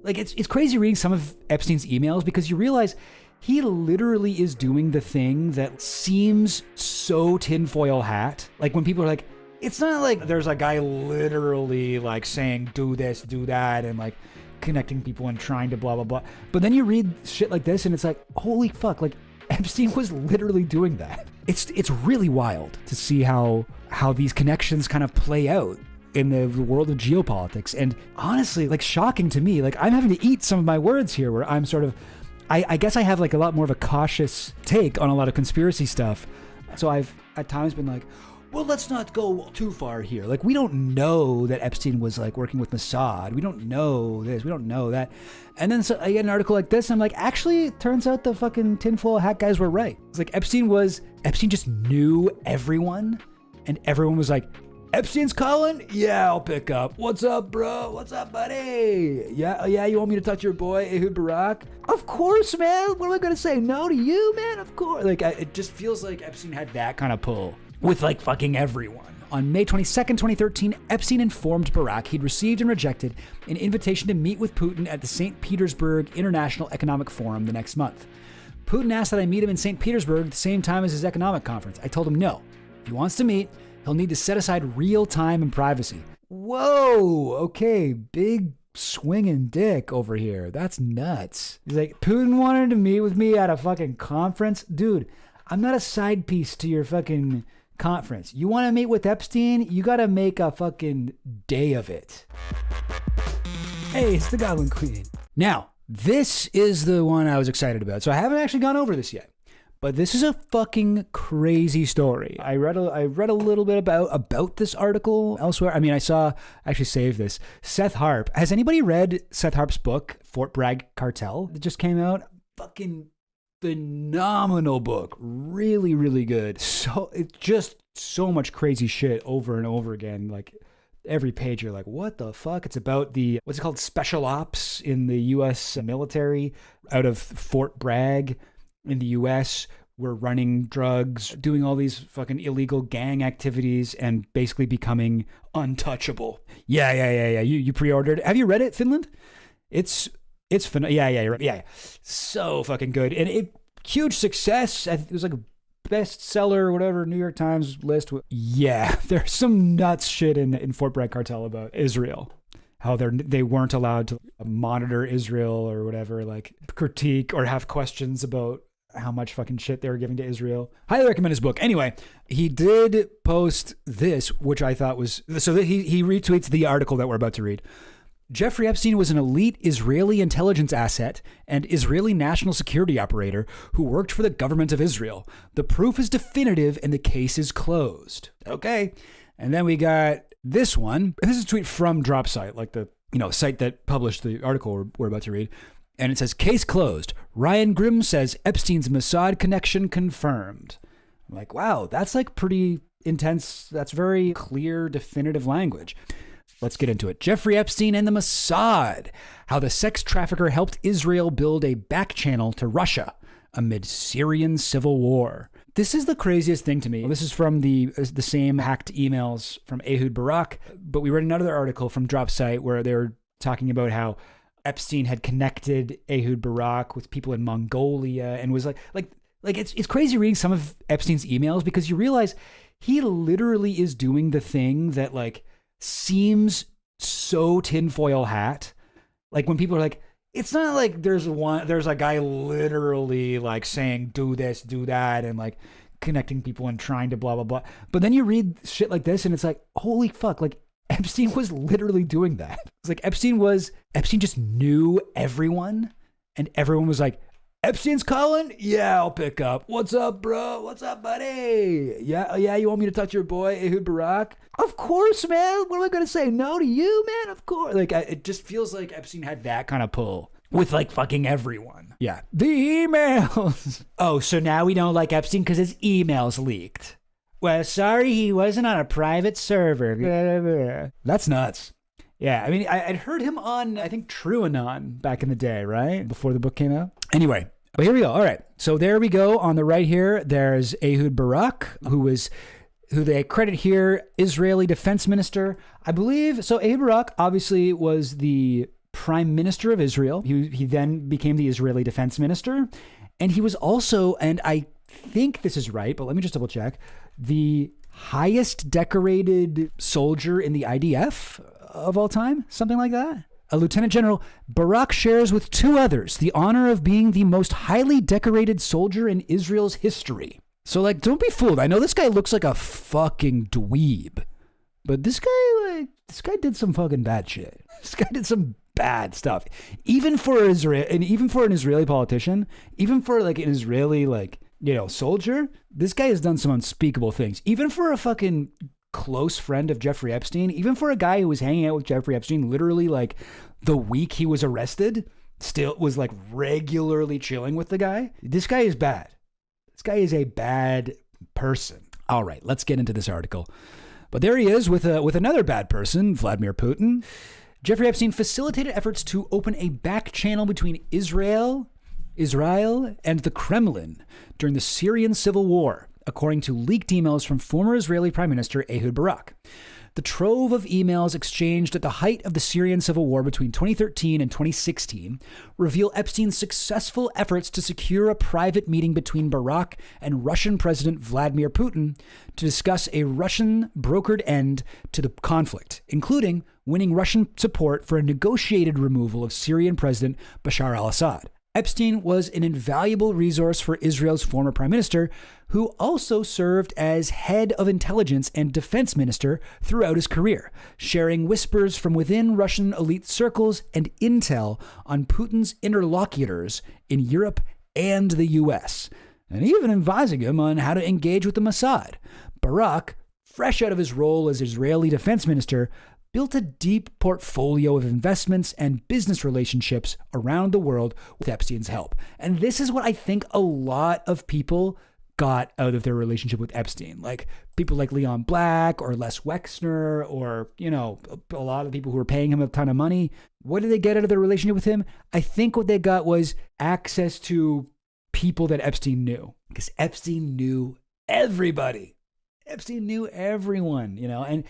Like, it's crazy reading some of Epstein's emails because you realize he literally is doing the thing that seems so tinfoil hat. Like when people are like, it's not like there's a guy literally like saying, do this, do that, and like connecting people and trying to blah, blah, blah. But then you read shit like this and it's like, holy fuck, like Epstein was literally doing that. It's really wild to see how these connections kind of play out in the world of geopolitics. And honestly, like shocking to me, like I'm having to eat some of my words here where I'm sort of, I guess I have like a lot more of a cautious take on a lot of conspiracy stuff. So I've at times been like, well, let's not go too far here. Like, we don't know that Epstein was like working with Mossad. We don't know this. We don't know that. And then so I get an article like this and I'm like, actually, it turns out the fucking tinfoil hat guys were right. It's like Epstein just knew everyone and everyone was like, Epstein's calling? Yeah, I'll pick up. What's up, bro? What's up, buddy? Yeah, you want me to talk to your boy, Ehud Barak? Of course, man. What am I going to say? No to you, man? Of course. Like, it just feels like Epstein had that kind of pull with, like, fucking everyone. On May 22nd, 2013, Epstein informed Barak he'd received and rejected an invitation to meet with Putin at the St. Petersburg International Economic Forum the next month. Putin asked that I meet him in St. Petersburg at the same time as his economic conference. I told him no. If he wants to meet, he'll need to set aside real time and privacy. Whoa, okay, big swinging dick over here. That's nuts. He's like, Putin wanted to meet with me at a fucking conference? Dude, I'm not a side piece to your fucking conference. You want to meet with Epstein? You got to make a fucking day of it. Hey, it's the Goblin Queen. Now, this is the one I was excited about. So I haven't actually gone over this yet. But this is a fucking crazy story. I read a little bit about this article elsewhere. I mean, I actually saved this. Seth Harp. Has anybody read Seth Harp's book, Fort Bragg Cartel, that just came out? Fucking phenomenal book. Really, really good. So it's just so much crazy shit over and over again. Like every page you're like, what the fuck? It's about the, what's it called? Special ops in the U.S. military out of Fort Bragg. In the US, we're running drugs, doing all these fucking illegal gang activities, and basically becoming untouchable. Yeah. You pre-ordered. Have you read it, Finland? It's yeah. So fucking good. And huge success. It was like a bestseller or whatever, New York Times list. Yeah, there's some nuts shit in Fort Bragg Cartel about Israel. How they weren't allowed to monitor Israel or whatever, like critique or have questions about how much fucking shit they were giving to Israel. Highly recommend his book. Anyway, he did post this, which I thought was, so that he retweets the article that we're about to read. Jeffrey Epstein was an elite Israeli intelligence asset and Israeli national security operator who worked for the government of Israel. The proof is definitive and the case is closed. Okay. And then we got this one. This is a tweet from DropSite, like the site that published the article we're about to read. And it says, case closed. Ryan Grimm says Epstein's Mossad connection confirmed. I'm like, wow, that's like pretty intense. That's very clear, definitive language. Let's get into it. Jeffrey Epstein and the Mossad. How the sex trafficker helped Israel build a back channel to Russia amid Syrian civil war. This is the craziest thing to me. This is from the same hacked emails from Ehud Barak, but we read another article from DropSite where they were talking about how Epstein had connected Ehud Barak with people in Mongolia and was like it's crazy reading some of Epstein's emails because you realize he literally is doing the thing that like seems so tinfoil hat. Like when people are like, it's not like there's a guy literally like saying, do this, do that, and like connecting people and trying to blah, blah, blah. But then you read shit like this and it's like, holy fuck, like Epstein was literally doing that. It's like Epstein just knew everyone and everyone was like, Epstein's calling? Yeah, I'll pick up. What's up, bro? What's up, buddy? Yeah, you want me to talk to your boy, Ehud Barak? Of course, man. What am I going to say? No to you, man? Of course. Like, it just feels like Epstein had that kind of pull with like fucking everyone. Yeah. The emails. Oh, so now we don't like Epstein because his emails leaked. Well, sorry, he wasn't on a private server. That's nuts. Yeah, I mean, I'd heard him on, I think, TrueAnon back in the day, right? Before the book came out. Anyway, but here we go. All right. So there we go. On the right here, there's Ehud Barak, who they credit here, Israeli defense minister. I believe, so Ehud Barak obviously was the prime minister of Israel. He then became the Israeli defense minister. And he was also, and I think this is right, but let me just double check, the highest decorated soldier in the IDF of all time, something like that. A lieutenant general, Barak shares with two others the honor of being the most highly decorated soldier in Israel's history. So, like, don't be fooled. I know this guy looks like a fucking dweeb, but this guy did some fucking bad shit. This guy did some bad stuff. Even for Israel, and even for an Israeli politician, even for like an Israeli, like, you know, soldier, this guy has done some unspeakable things. Even for a fucking close friend of Jeffrey Epstein, even for a guy who was hanging out with Jeffrey Epstein literally like the week he was arrested, still was like regularly chilling with the guy. This guy is bad. This guy is a bad person. All right, let's get into this article. But there he is with another bad person, Vladimir Putin. Jeffrey Epstein facilitated efforts to open a back channel between Israel and the Kremlin during the Syrian civil war, according to leaked emails from former Israeli Prime Minister Ehud Barak. The trove of emails exchanged at the height of the Syrian civil war between 2013 and 2016 reveal Epstein's successful efforts to secure a private meeting between Barak and Russian President Vladimir Putin to discuss a Russian-brokered end to the conflict, including winning Russian support for a negotiated removal of Syrian President Bashar al-Assad. Epstein was an invaluable resource for Israel's former prime minister, who also served as head of intelligence and defense minister throughout his career, sharing whispers from within Russian elite circles and intel on Putin's interlocutors in Europe and the US, and even advising him on how to engage with the Mossad. Barak, fresh out of his role as Israeli defense minister, built a deep portfolio of investments and business relationships around the world with Epstein's help. And this is what I think a lot of people got out of their relationship with Epstein. Like people like Leon Black or Les Wexner or, you know, a lot of people who were paying him a ton of money. What did they get out of their relationship with him? I think what they got was access to people that Epstein knew, because Epstein knew everybody. Epstein knew everyone, you know, and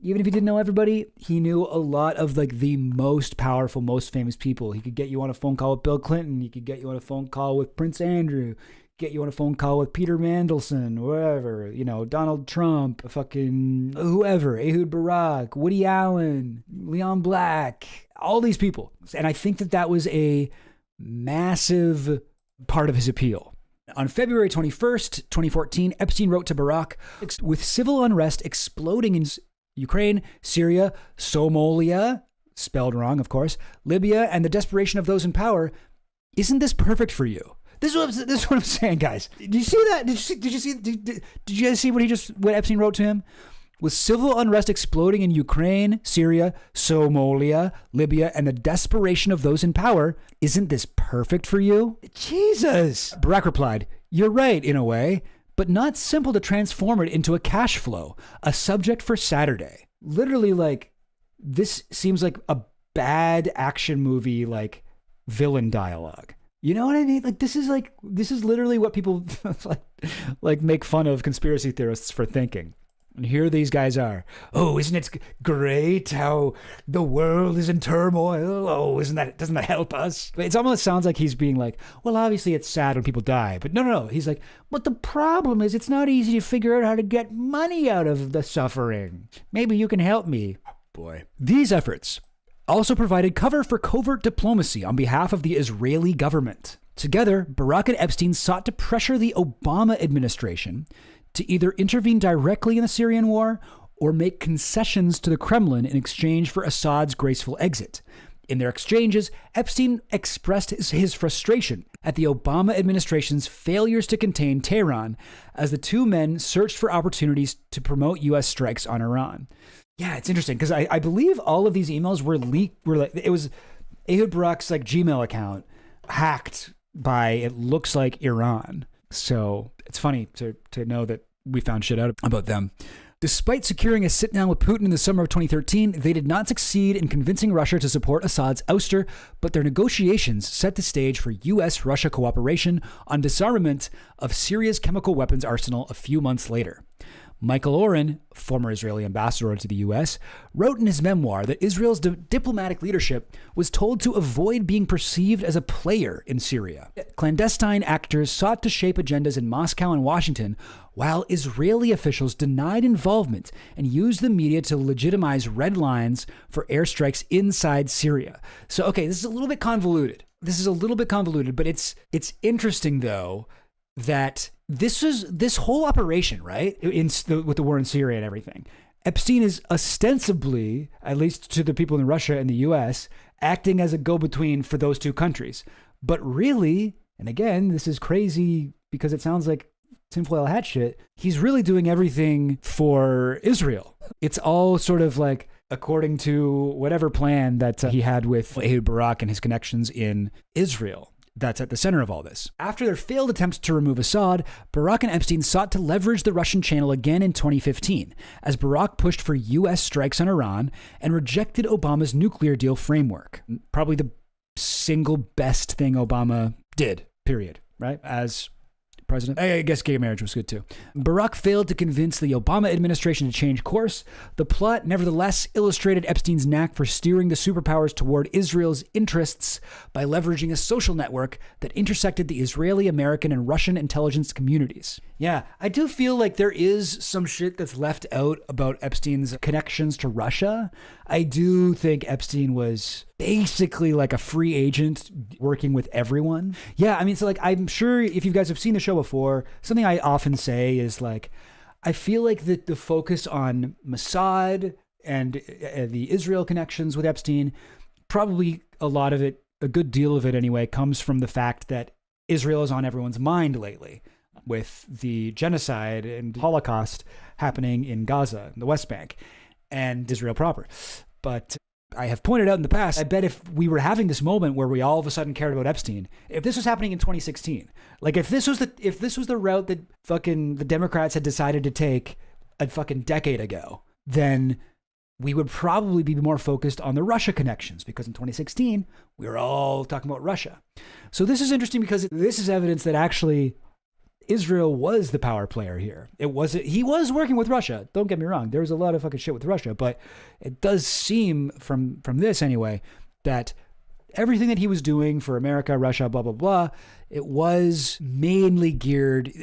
even if he didn't know everybody, he knew a lot of like the most powerful, most famous people. He could get you on a phone call with Bill Clinton. He could get you on a phone call with Prince Andrew, get you on a phone call with Peter Mandelson, whatever, you know, Donald Trump, fucking whoever, Ehud Barak, Woody Allen, Leon Black, all these people. And I think that was a massive part of his appeal. On February 21st, 2014, Epstein wrote to Barak, with civil unrest exploding in Ukraine, Syria, Somalia, spelled wrong, of course, Libya, and the desperation of those in power, isn't this perfect for you? This is what I'm saying, guys. Did you see that? Did you guys see what Epstein wrote to him? With civil unrest exploding in Ukraine, Syria, Somalia, Libya, and the desperation of those in power, isn't this perfect for you? Jesus! Barak replied, "You're right, in a way, but not simple to transform it into a cash flow, a subject for Saturday." Literally, like, this seems like a bad action movie, like, villain dialogue. You know what I mean? Like, this is literally what people like make fun of conspiracy theorists for thinking. And here these guys are. Oh, isn't it great how the world is in turmoil? Oh, doesn't that help us? It almost sounds like he's being like, well, obviously it's sad when people die. But no. He's like, but the problem is it's not easy to figure out how to get money out of the suffering. Maybe you can help me. Boy. These efforts also provided cover for covert diplomacy on behalf of the Israeli government. Together, Barak and Epstein sought to pressure the Obama administration to either intervene directly in the Syrian war or make concessions to the Kremlin in exchange for Assad's graceful exit. In their exchanges, Epstein expressed his frustration at the Obama administration's failures to contain Tehran as the two men searched for opportunities to promote U.S. strikes on Iran. Yeah, it's interesting because I believe all of these emails were leaked. It was Ehud Barak's like Gmail account hacked by, it looks like, Iran. So it's funny to know that we found shit out about them. Despite securing a sit-down with Putin in the summer of 2013, they did not succeed in convincing Russia to support Assad's ouster, but their negotiations set the stage for U.S.-Russia cooperation on disarmament of Syria's chemical weapons arsenal a few months later. Michael Oren, former Israeli ambassador to the U.S., wrote in his memoir that Israel's diplomatic leadership was told to avoid being perceived as a player in Syria. Clandestine actors sought to shape agendas in Moscow and Washington, while Israeli officials denied involvement and used the media to legitimize red lines for airstrikes inside Syria. So, okay, this is a little bit convoluted. But it's interesting, though, that this whole operation, right, with the war in Syria and everything, Epstein is ostensibly, at least to the people in Russia and the U.S., acting as a go-between for those two countries. But really, and again, this is crazy because it sounds like tinfoil hat shit, he's really doing everything for Israel. It's all sort of like according to whatever plan that he had with Ehud Barak and his connections in Israel. That's at the center of all this. After their failed attempts to remove Mossad, Barak and Epstein sought to leverage the Russian channel again in 2015, as Barak pushed for U.S. strikes on Iran and rejected Obama's nuclear deal framework. Probably the single best thing Obama did, period, right? As president. I guess gay marriage was good too. Barak failed to convince the Obama administration to change course. The plot nevertheless illustrated Epstein's knack for steering the superpowers toward Israel's interests by leveraging a social network that intersected the Israeli, American, and Russian intelligence communities. Yeah, I do feel like there is some shit that's left out about Epstein's connections to Russia. I do think Epstein was basically like a free agent working with everyone. Yeah, I mean, so like, I'm sure if you guys have seen the show before, something I often say is like, I feel like the focus on Mossad and the Israel connections with Epstein, probably a lot of it, a good deal of it anyway, comes from the fact that Israel is on everyone's mind lately with the genocide and Holocaust happening in Gaza, in the West Bank, and Israel proper. But I have pointed out in the past, I bet if we were having this moment where we all of a sudden cared about Epstein, if this was happening in 2016, like if this was the route that fucking the Democrats had decided to take a fucking decade ago, then we would probably be more focused on the Russia connections, because in 2016, we were all talking about Russia. So this is interesting because this is evidence that actually Israel was the power player here. He was working with Russia. Don't get me wrong. There was a lot of fucking shit with Russia, but it does seem from this anyway, that everything that he was doing for America, Russia, blah, blah, blah, it was mainly geared,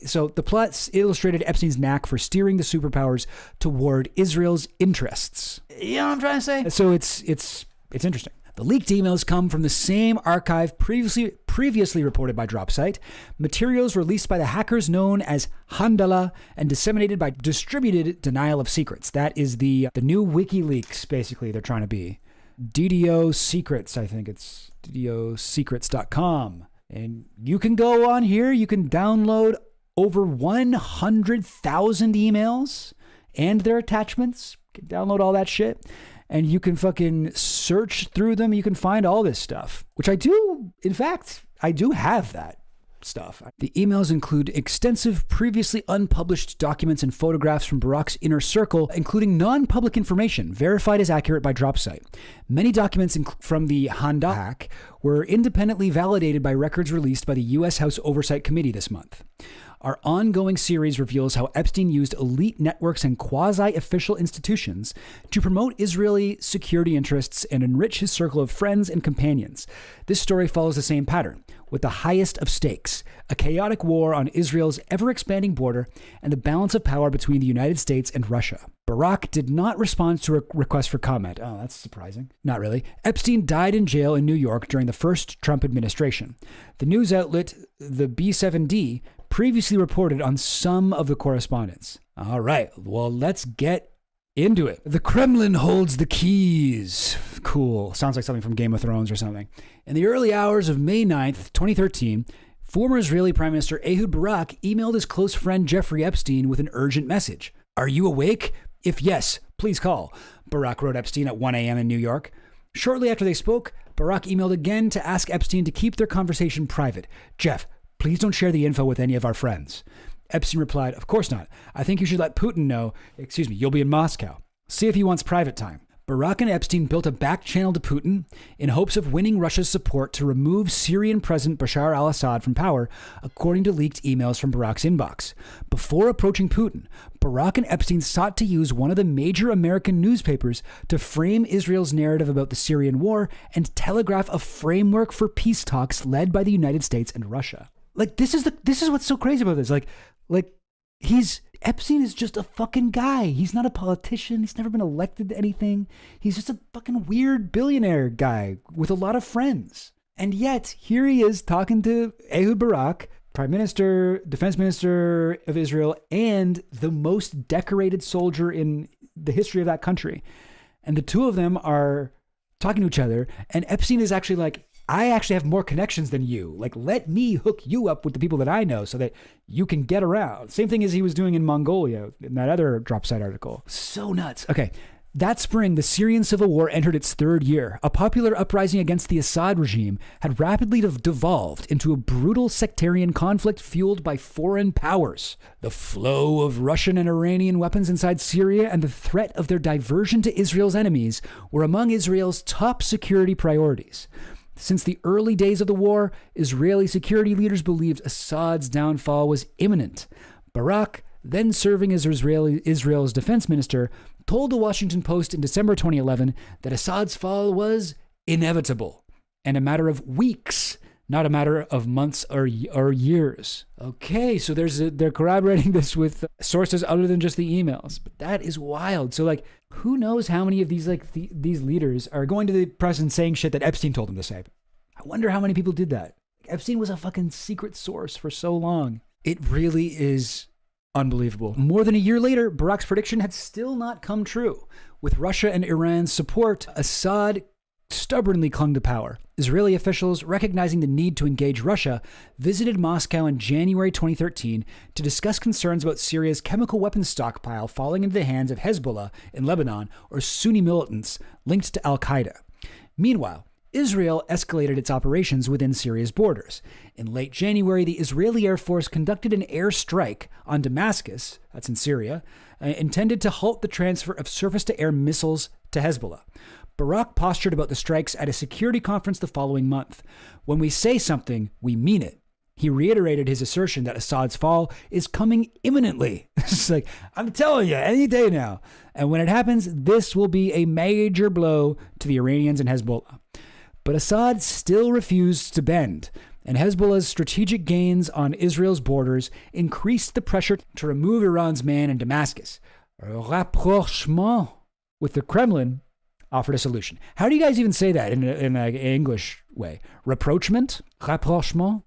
so the plot illustrated Epstein's knack for steering the superpowers toward Israel's interests. You know what I'm trying to say? So it's interesting. The leaked emails come from the same archive previously reported by DropSite, materials released by the hackers known as Handala and disseminated by Distributed Denial of Secrets. That is the new WikiLeaks, basically, they're trying to be. DDO Secrets, I think it's ddosecrets.com. And you can go on here, you can download over 100,000 emails and their attachments. You can download all that shit. And you can fucking search through them. You can find all this stuff, which I do. In fact, I do have that stuff. The emails include extensive, previously unpublished documents and photographs from Barak's inner circle, including non-public information verified as accurate by DropSite. Many documents from the Handala hack were independently validated by records released by the U.S. House Oversight Committee this month. Our ongoing series reveals how Epstein used elite networks and quasi-official institutions to promote Israeli security interests and enrich his circle of friends and companions. This story follows the same pattern, with the highest of stakes, a chaotic war on Israel's ever-expanding border and the balance of power between the United States and Russia. Barak did not respond to a request for comment. Oh, that's surprising. Not really. Epstein died in jail in New York during the first Trump administration. The news outlet, the B7D, previously reported on some of the correspondence. All right, well, let's get into it. The Kremlin holds the keys. Cool. Sounds like something from Game of Thrones or something. In the early hours of May 9th, 2013, former Israeli Prime Minister Ehud Barak emailed his close friend Jeffrey Epstein with an urgent message. Are you awake? If yes, please call. Barak wrote Epstein at 1 a.m. in New York. Shortly after they spoke, Barak emailed again to ask Epstein to keep their conversation private. Jeff, please don't share the info with any of our friends. Epstein replied, of course not. I think you should let Putin know, you'll be in Moscow. See if he wants private time. Barak and Epstein built a back channel to Putin in hopes of winning Russia's support to remove Syrian President Bashar al-Assad from power, according to leaked emails from Barak's inbox. Before approaching Putin, Barak and Epstein sought to use one of the major American newspapers to frame Israel's narrative about the Syrian war and telegraph a framework for peace talks led by the United States and Russia. Like, this is what's so crazy about this. Epstein is just a fucking guy. He's not a politician. He's never been elected to anything. He's just a fucking weird billionaire guy with a lot of friends. And yet, here he is talking to Ehud Barak, Prime Minister, Defense Minister of Israel, and the most decorated soldier in the history of that country. And the two of them are talking to each other. And Epstein is actually like, I actually have more connections than you. Like, let me hook you up with the people that I know so that you can get around. Same thing as he was doing in Mongolia in that other drop site article. So nuts. Okay. That spring, the Syrian civil war entered its third year. A popular uprising against the Assad regime had rapidly devolved into a brutal sectarian conflict fueled by foreign powers. The flow of Russian and Iranian weapons inside Syria and the threat of their diversion to Israel's enemies were among Israel's top security priorities. Since the early days of the war, Israeli security leaders believed Assad's downfall was imminent. Barak, then serving as Israel's defense minister, told the Washington Post in December 2011 that Assad's fall was inevitable and a matter of weeks, not a matter of months or years. Okay, so they're corroborating this with sources other than just the emails. But that is wild. So who knows how many of these these leaders are going to the press and saying shit that Epstein told them to say. I wonder how many people did that. Epstein was a fucking secret source for so long. It really is unbelievable. More than a year later, Barak's prediction had still not come true. With Russia and Iran's support, Assad stubbornly clung to power. Israeli officials, recognizing the need to engage Russia, visited Moscow in January 2013 to discuss concerns about Syria's chemical weapons stockpile falling into the hands of Hezbollah in Lebanon or Sunni militants linked to al-Qaeda. Meanwhile, Israel escalated its operations within Syria's borders. In late January, the Israeli Air Force conducted an airstrike on Damascus, that's in Syria, intended to halt the transfer of surface-to-air missiles to Hezbollah. Barak postured about the strikes at a security conference the following month. When we say something, we mean it. He reiterated his assertion that Assad's fall is coming imminently. It's like, I'm telling you, any day now. And when it happens, this will be a major blow to the Iranians and Hezbollah. But Assad still refused to bend, and Hezbollah's strategic gains on Israel's borders increased the pressure to remove Iran's man in Damascus. Rapprochement with the Kremlin offered a solution. How do you guys even say that in an English way? Rapprochement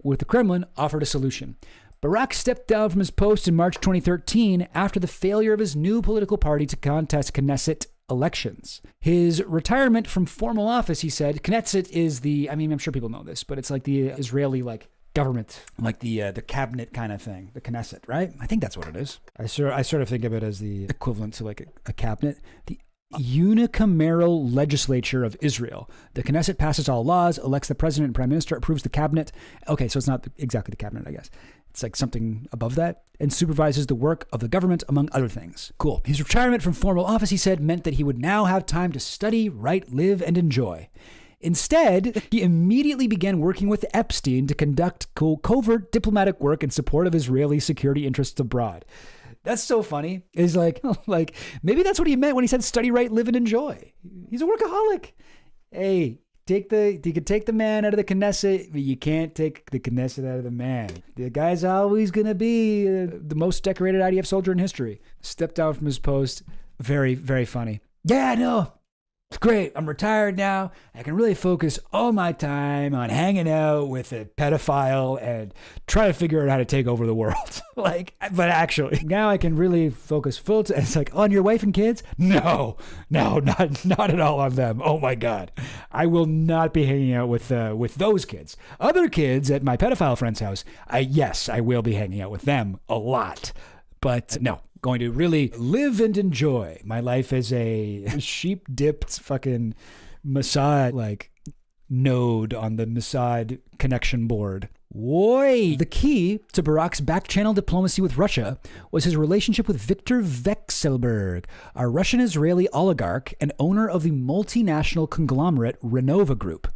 with the Kremlin offered a solution. Barak stepped down from his post in March 2013 after the failure of his new political party to contest Knesset elections. His retirement from formal office, he said, Knesset is I'm sure people know this, but it's like the Israeli government, like the cabinet kind of thing, the Knesset, right? I think that's what it is. I sort of think of it as the equivalent to a cabinet. The unicameral legislature of Israel. The Knesset passes all laws, elects the president and prime minister, approves the cabinet. Okay, so it's not exactly the cabinet, I guess. It's like something above that, and supervises the work of the government, among other things. Cool. His retirement from formal office, he said, meant that he would now have time to study, write, live, and enjoy. Instead, he immediately began working with Epstein to conduct covert diplomatic work in support of Israeli security interests abroad. That's so funny. It's like maybe that's what he meant when he said study, write, live, and enjoy. He's a workaholic. Hey, you can take the man out of the Knesset, but you can't take the Knesset out of the man. The guy's always going to be the most decorated IDF soldier in history. Stepped down from his post. Very, very funny. Yeah, no. It's great. I'm retired now. I can really focus all my time on hanging out with a pedophile and try to figure out how to take over the world. But actually, now I can really focus full time. It's like, on your wife and kids? No, not at all on them. Oh my God. I will not be hanging out with those kids. Other kids at my pedophile friend's house, yes, I will be hanging out with them a lot. But no. Going to really live and enjoy my life as a sheep dipped fucking Mossad node on the Mossad connection board Woi! The key to Barack's back-channel diplomacy with Russia was his relationship with Viktor Vekselberg, a Russian-Israeli oligarch and owner of the multinational conglomerate Renova Group.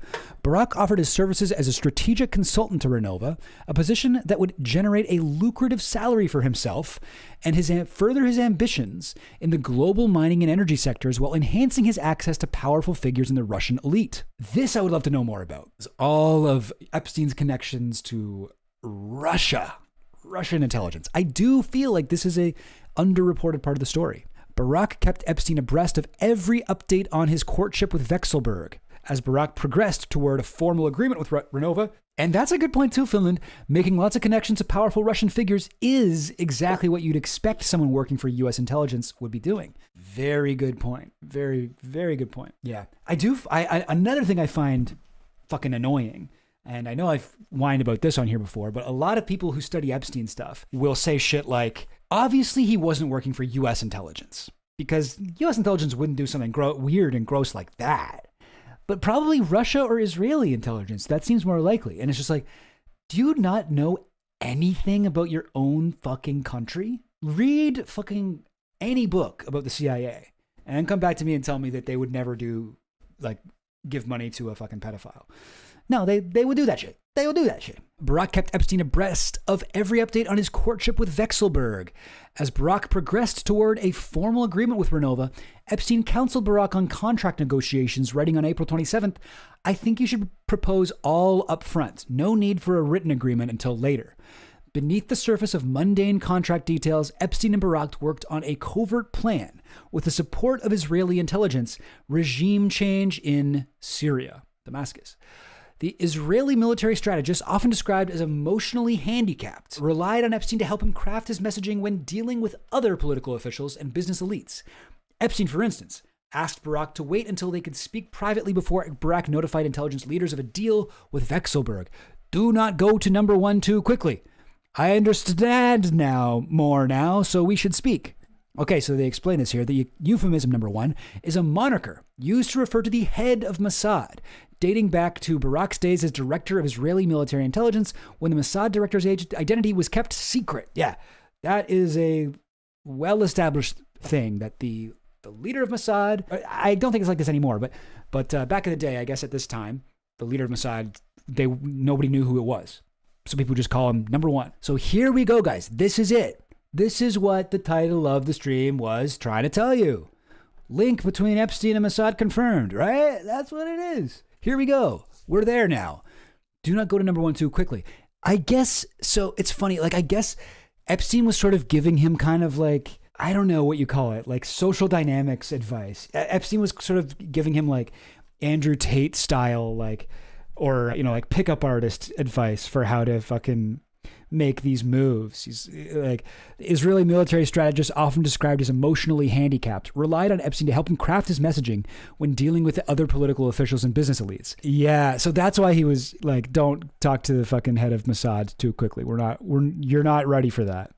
Barack offered his services as a strategic consultant to Renova, a position that would generate a lucrative salary for himself and further his ambitions in the global mining and energy sectors while enhancing his access to powerful figures in the Russian elite. This I would love to know more about. All of Epstein's connections to Russia, Russian intelligence. I do feel like this is a underreported part of the story. Barack kept Epstein abreast of every update on his courtship with Vekselberg as Barack progressed toward a formal agreement with Renova. And that's a good point too, Finland. Making lots of connections to powerful Russian figures is exactly what you'd expect someone working for U.S. intelligence would be doing. Very good point. Very, very good point. Yeah. Another thing I find fucking annoying, and I know I've whined about this on here before, but a lot of people who study Epstein stuff will say shit like, obviously he wasn't working for U.S. intelligence because U.S. intelligence wouldn't do something weird and gross like that. But probably Russia or Israeli intelligence. That seems more likely. And it's just like, do you not know anything about your own fucking country? Read fucking any book about the CIA and then come back to me and tell me that they would never give money to a fucking pedophile. No, they would do that shit. They would do that shit. Barack kept Epstein abreast of every update on his courtship with Vekselberg. As Barack progressed toward a formal agreement with Renova, Epstein counseled Barack on contract negotiations, writing on April 27th, "I think you should propose all up front. No need for a written agreement until later." Beneath the surface of mundane contract details, Epstein and Barack worked on a covert plan with the support of Israeli intelligence, regime change in Syria, Damascus. The Israeli military strategist, often described as emotionally handicapped, relied on Epstein to help him craft his messaging when dealing with other political officials and business elites. Epstein, for instance, asked Barack to wait until they could speak privately before Barack notified intelligence leaders of a deal with Vekselberg. "Do not go to number one too quickly. I understand more now, so we should speak." Okay, so they explain this here. The euphemism number one is a moniker used to refer to the head of Mossad, dating back to Barack's days as director of Israeli military intelligence when the Mossad director's identity was kept secret. Yeah, that is a well-established thing that the leader of Mossad, I don't think it's like this anymore, but back in the day, I guess at this time, the leader of Mossad, nobody knew who it was. So people just call him number one. So here we go, guys. This is it. This is what the title of the stream was trying to tell you. Link between Epstein and Mossad confirmed, right? That's what it is. Here we go. We're there now. Do not go to number one too quickly. I guess, so it's funny, I guess Epstein was sort of giving him kind of I don't know what you call it, social dynamics advice. Epstein was sort of giving him Andrew Tate style, or, pickup artist advice for how to fucking make these moves. He's Israeli military strategist, often described as emotionally handicapped, relied on Epstein to help him craft his messaging when dealing with other political officials and business elites. Yeah, so that's why he was don't talk to the fucking head of Mossad too quickly. You're not ready for that.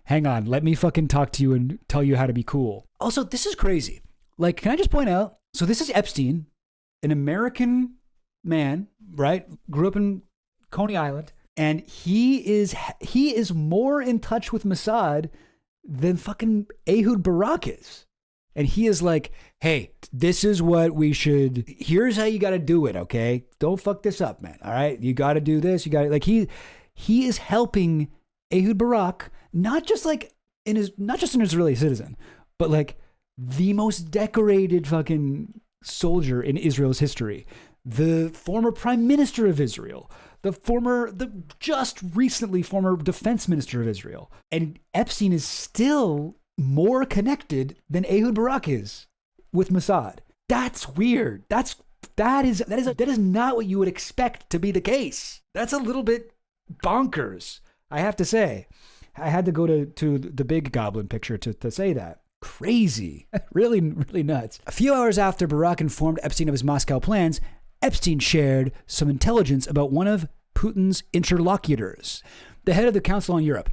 Hang on, let me fucking talk to you and tell you how to be cool. Also, this is crazy. Can I just point out, so this is Epstein, an American man, right? Grew up in Coney Island. And he is more in touch with Mossad than fucking Ehud Barak is. And he is hey, this is what we should, here's how you got to do it, okay? Don't fuck this up, man, all right? You got to do this, you got to, he is helping Ehud Barak, not just an Israeli citizen, but the most decorated fucking soldier in Israel's history, the former prime minister of Israel, the just recently former defense minister of Israel. And Epstein is still more connected than Ehud Barak is with Mossad. That's weird. That is not what you would expect to be the case. That's a little bit bonkers, I have to say. I had to go to the big goblin picture to say that. Crazy. Really, really nuts. A few hours after Barak informed Epstein of his Moscow plans, Epstein shared some intelligence about one of Putin's interlocutors, the head of the Council on Europe.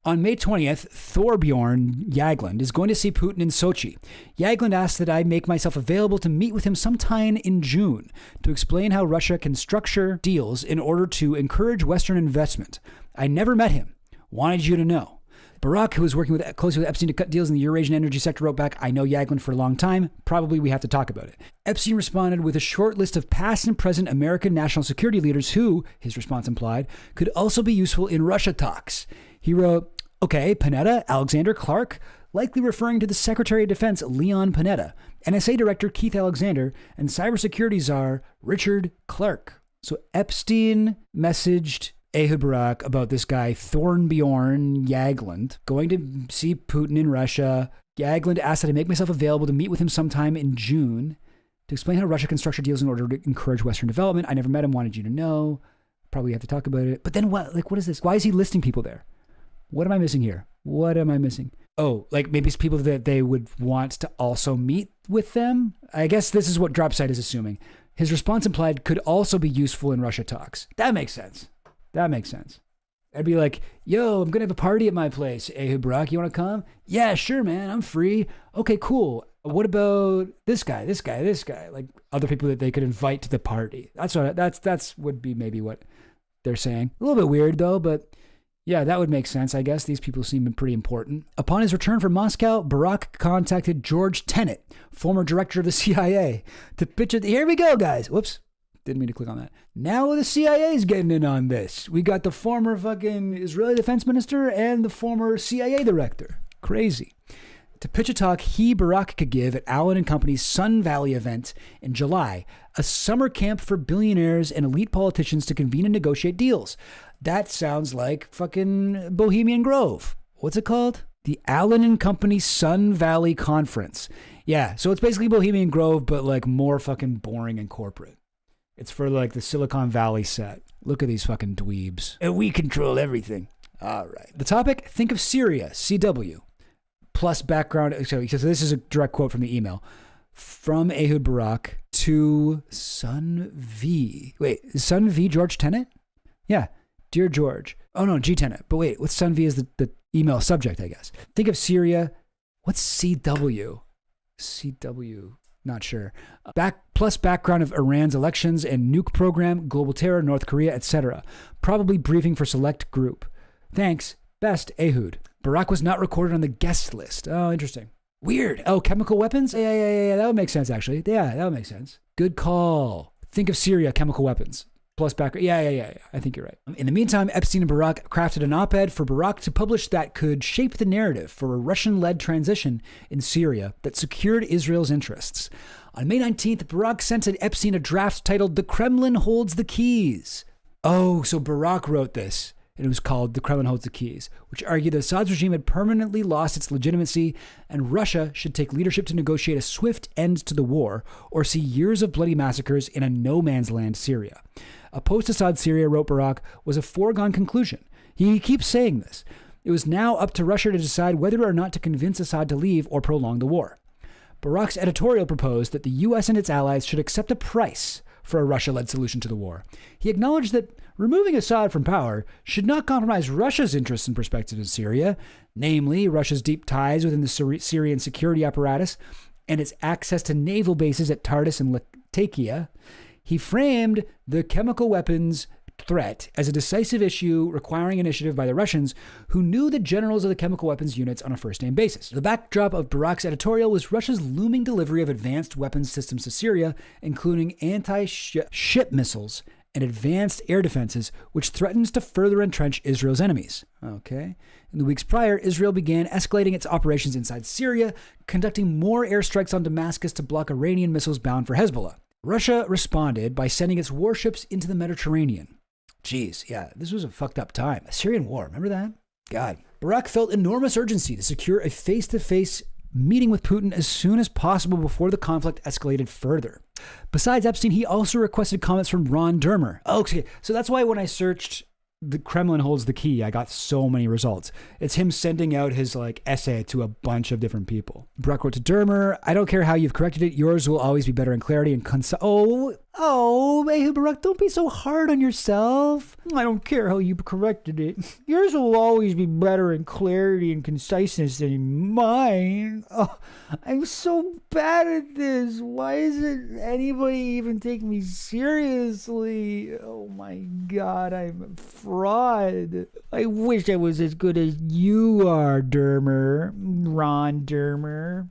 On May 20th, Thorbjorn Jagland is going to see Putin in Sochi. Jagland asked that I make myself available to meet with him sometime in June to explain how Russia can structure deals in order to encourage Western investment. I never met him. Wanted you to know. Barak, who was working closely with Epstein to cut deals in the Eurasian energy sector, wrote back, I know Jagland for a long time. Probably we have to talk about it. Epstein responded with a short list of past and present American national security leaders who, his response implied, could also be useful in Russia talks. He wrote, okay, Panetta, Alexander Clark, likely referring to the Secretary of Defense, Leon Panetta, NSA Director Keith Alexander, and Cybersecurity Czar Richard Clark. So Epstein messaged Ehud Barak about this guy, Thorbjorn Jagland, going to see Putin in Russia. Jagland asked that I make myself available to meet with him sometime in June to explain how Russia can structure deals in order to encourage Western development. I never met him, wanted you to know. Probably have to talk about it. But then what? Like, what is this? Why is he listing people there? What am I missing here? What am I missing? Oh, like maybe it's people that they would want to also meet with them? I guess this is what Dropsite is assuming. His response implied could also be useful in Russia talks. That makes sense. That makes sense. I'd be like, yo, I'm going to have a party at my place. Ehud Barak, you want to come? Yeah, sure, man. I'm free. Okay, cool. What about this guy? Like other people that they could invite to the party. That's would be maybe what they're saying. A little bit weird though, but yeah, that would make sense. I guess these people seem pretty important. Upon his return from Moscow, Barak contacted George Tenet, former director of the CIA, to pitch it. Here we go, guys. Whoops. Didn't mean to click on that. Now the CIA is getting in on this. We got the former fucking Israeli defense minister and the former CIA director. Crazy. To pitch a talk Barak could give at Allen & Company's Sun Valley event in July, a summer camp for billionaires and elite politicians to convene and negotiate deals. That sounds like fucking Bohemian Grove. What's it called? The Allen & Company Sun Valley Conference. Yeah, so it's basically Bohemian Grove, but like more fucking boring and corporate. It's for like the Silicon Valley set. Look at these fucking dweebs. And we control everything. All right. The topic, think of Syria, CW. Plus background. So this is a direct quote from the email. From Ehud Barak to Sun V. Wait, is Sun V George Tenet? Yeah. Dear George. Oh no, G Tenet. But wait, what's Sun V is the email subject, I guess. Think of Syria. What's CW? CW. Not sure. Plus background of Iran's elections and nuke program, global terror, North Korea, etc. Probably briefing for select group. Thanks. Best, Ehud. Barak was not recorded on the guest list. Oh, interesting. Weird. Oh, chemical weapons? Yeah. That would make sense, actually. Yeah, that would make sense. Good call. Think of Syria, chemical weapons. Plus background. Yeah. I think you're right. In the meantime, Epstein and Barak crafted an op-ed for Barak to publish that could shape the narrative for a Russian-led transition in Syria that secured Israel's interests. On May 19th, Barak sent Epstein a draft titled The Kremlin Holds the Keys. Oh, so Barak wrote this, and it was called The Kremlin Holds the Keys, which argued that Assad's regime had permanently lost its legitimacy and Russia should take leadership to negotiate a swift end to the war or see years of bloody massacres in a no-man's land Syria. A post-Assad Syria, wrote Barak, was a foregone conclusion. He keeps saying this. It was now up to Russia to decide whether or not to convince Assad to leave or prolong the war. Barak's editorial proposed that the U.S. and its allies should accept a price for a Russia-led solution to the war. He acknowledged that removing Assad from power should not compromise Russia's interests and perspectives in Syria, namely Russia's deep ties within the Syrian security apparatus and its access to naval bases at Tartus and Latakia. He framed the chemical weapons threat as a decisive issue requiring initiative by the Russians, who knew the generals of the chemical weapons units on a first-name basis. The backdrop of Barak's editorial was Russia's looming delivery of advanced weapons systems to Syria, including anti-ship missiles and advanced air defenses, which threatens to further entrench Israel's enemies. Okay. In the weeks prior, Israel began escalating its operations inside Syria, conducting more airstrikes on Damascus to block Iranian missiles bound for Hezbollah. Russia responded by sending its warships into the Mediterranean. Jeez, yeah, this was a fucked up time. A Syrian war, remember that? God. Barak felt enormous urgency to secure a face-to-face meeting with Putin as soon as possible before the conflict escalated further. Besides Epstein, he also requested comments from Ron Dermer. Okay, so that's why when I searched The Kremlin Holds the Key, I got so many results. It's him sending out his essay to a bunch of different people. Barak wrote to Dermer, I don't care how you've corrected it, yours will always be better in clarity and Oh, hey, Barak, don't be so hard on yourself. I don't care how you corrected it. Yours will always be better in clarity and conciseness than mine. Oh, I'm so bad at this. Why isn't anybody even take me seriously? Oh my God, I'm a fraud. I wish I was as good as you are, Dermer. Ron Dermer,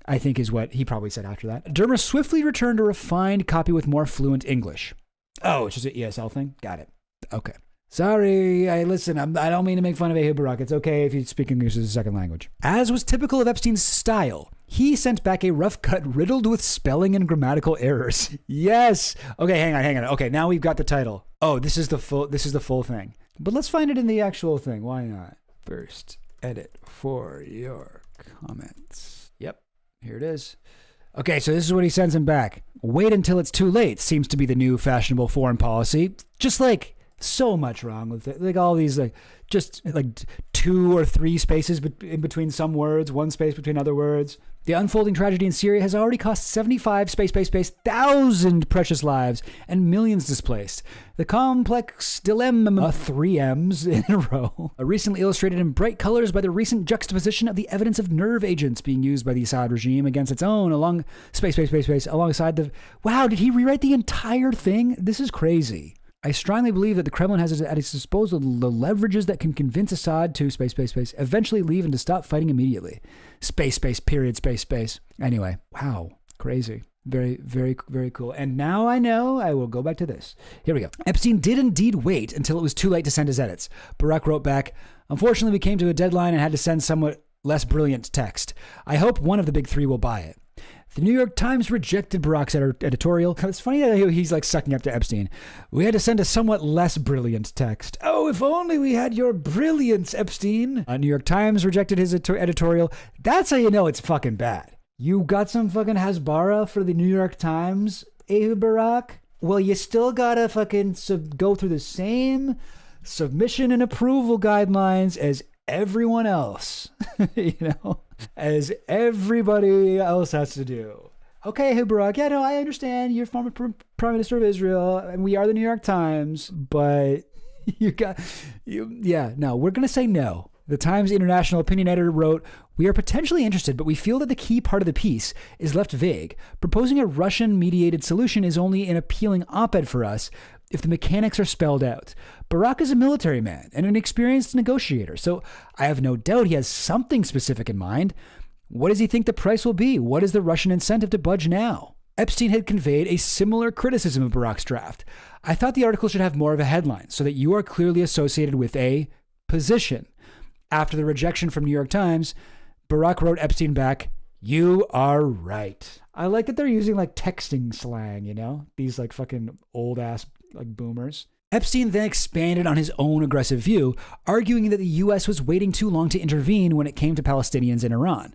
I think is what he probably said after that. Dermer swiftly returned a refined copy with more fluent English. Oh, it's just an ESL thing? Got it. Okay. Sorry, I don't mean to make fun of Ehud Barak. It's okay if you speak English as a second language. As was typical of Epstein's style, he sent back a rough cut riddled with spelling and grammatical errors. Yes. Okay, hang on. Okay, now we've got the title. Oh, this is the full thing. But let's find it in the actual thing. Why not? First, edit for your comments. Yep. Here it is. Okay, so this is what he sends him back. Wait until it's too late seems to be the new fashionable foreign policy. Just like so much wrong with it. Like all these just 2 or 3 spaces in between some words, 1 space between other words. The unfolding tragedy in Syria has already cost 75 thousand precious lives and millions displaced. The complex dilemma, 3 M's in a row, recently illustrated in bright colors by the recent juxtaposition of the evidence of nerve agents being used by the Assad regime against its own alongside the... Wow, did he rewrite the entire thing? This is crazy. I strongly believe that the Kremlin has at its disposal the leverages that can convince Assad to eventually leave and to stop fighting immediately. Space. Anyway, wow, crazy. Very, very, very cool. And now I know I will go back to this. Here we go. Epstein did indeed wait until it was too late to send his edits. Barak wrote back, unfortunately, we came to a deadline and had to send somewhat less brilliant text. I hope one of the big 3 will buy it. The New York Times rejected Barak's editorial. It's funny that he's like sucking up to Epstein. We had to send a somewhat less brilliant text. Oh, if only we had your brilliance, Epstein. New York Times rejected his editorial. That's how you know it's fucking bad. You got some fucking Hasbara for the New York Times, Ehud Barak? Well, you still gotta fucking go through the same submission and approval guidelines as everyone else, as everybody else has to do. Okay, hey, Barak, yeah, no, I understand. You're former Prime Minister of Israel, and we are the New York Times, but we're going to say no. The Times International Opinion Editor wrote, we are potentially interested, but we feel that the key part of the piece is left vague. Proposing a Russian-mediated solution is only an appealing op-ed for us if the mechanics are spelled out. Barak is a military man and an experienced negotiator, so I have no doubt he has something specific in mind. What does he think the price will be? What is the Russian incentive to budge now? Epstein had conveyed a similar criticism of Barak's draft. I thought the article should have more of a headline so that you are clearly associated with a position. After the rejection from New York Times, Barak wrote Epstein back, you are right. I like that they're using like texting slang, these like fucking old ass like boomers. Epstein then expanded on his own aggressive view, arguing that the U.S. was waiting too long to intervene when it came to Palestinians in Iran.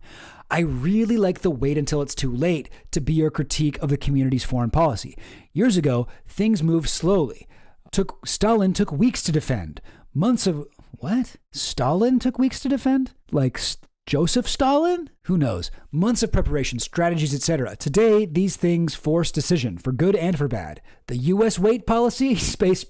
I really like the wait until it's too late to be your critique of the community's foreign policy. Years ago, things moved slowly. Stalin took weeks to defend. What? Stalin took weeks to defend? Like Joseph Stalin? Who knows? Months of preparation, strategies, etc. Today, these things force decision, for good and for bad. The U.S. wait policy, space,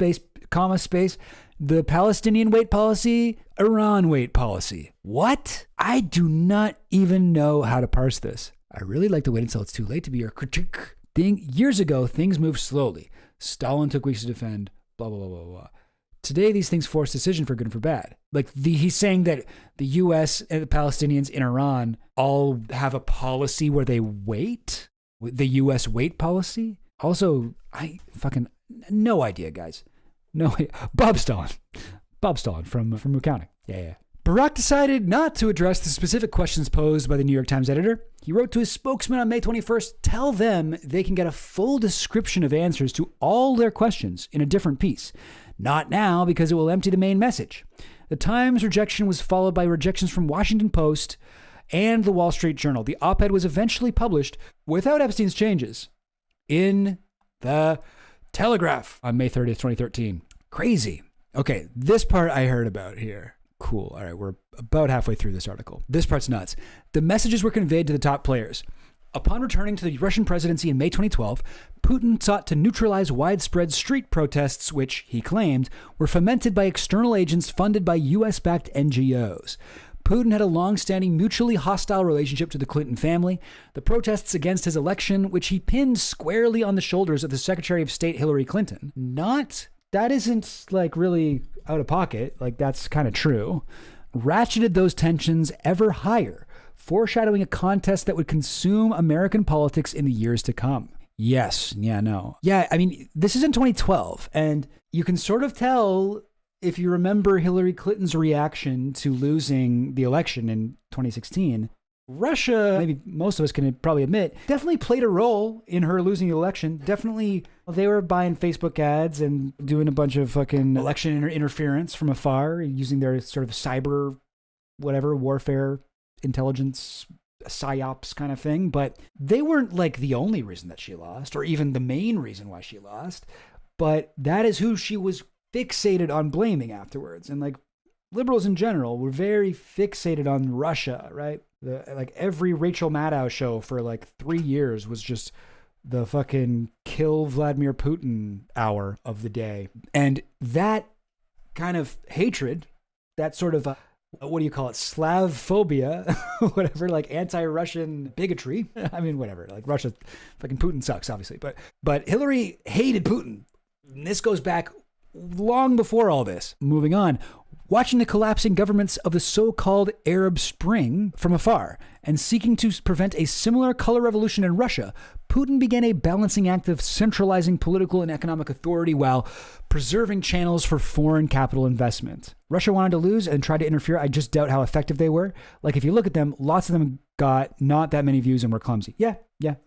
the Palestinian wait policy, Iran wait policy. What? I do not even know how to parse this. I really like to wait until it's too late to be your critique. Years ago, things moved slowly. Stalin took weeks to defend, blah, blah, blah, blah, blah. Today, these things force decision for good and for bad. He's saying that the U.S. and the Palestinians in Iran all have a policy where they wait? The U.S. wait policy? Also, no idea, guys. No idea. Bob Stalin from accounting. Yeah. Barak decided not to address the specific questions posed by the New York Times editor. He wrote to his spokesman on May 21st, tell them they can get a full description of answers to all their questions in a different piece. Not now, because it will empty the main message. The Times rejection was followed by rejections from Washington Post and the Wall Street Journal. The op-ed was eventually published without Epstein's changes in the Telegraph on May 30th, 2013. Crazy. Okay, this part I heard about here. Cool. All right, we're about halfway through this article. This part's nuts. The messages were conveyed to the top players. Upon returning to the Russian presidency in May 2012, Putin sought to neutralize widespread street protests, which, he claimed, were fomented by external agents funded by U.S.-backed NGOs. Putin had a long-standing mutually hostile relationship to the Clinton family. The protests against his election, which he pinned squarely on the shoulders of the Secretary of State Hillary Clinton. That isn't like really out of pocket, like that's kind of true, ratcheted those tensions ever higher, foreshadowing a contest that would consume American politics in the years to come. Yes. Yeah, no. Yeah, I mean, this is in 2012, and you can sort of tell if you remember Hillary Clinton's reaction to losing the election in 2016. Russia, maybe most of us can probably admit, definitely played a role in her losing the election. Definitely, they were buying Facebook ads and doing a bunch of fucking election interference from afar, using their sort of cyber, whatever, warfare, intelligence, psyops kind of thing. But they weren't like the only reason that she lost, or even the main reason why she lost. But that is who she was fixated on blaming afterwards. And like liberals in general were very fixated on Russia, right? Like every Rachel Maddow show for like 3 years was just the fucking kill Vladimir Putin hour of the day. And that kind of hatred, that sort of what do you call it? Slav phobia, whatever, like anti-Russian bigotry. I mean, whatever, like Russia, fucking Putin sucks, obviously. But Hillary hated Putin. And this goes back long before all this. Moving on. Watching the collapsing governments of the so-called Arab Spring from afar and seeking to prevent a similar color revolution in Russia, Putin began a balancing act of centralizing political and economic authority while preserving channels for foreign capital investment. Russia wanted to lose and tried to interfere. I just doubt how effective they were. Like, if you look at them, lots of them got not that many views and were clumsy. Yeah.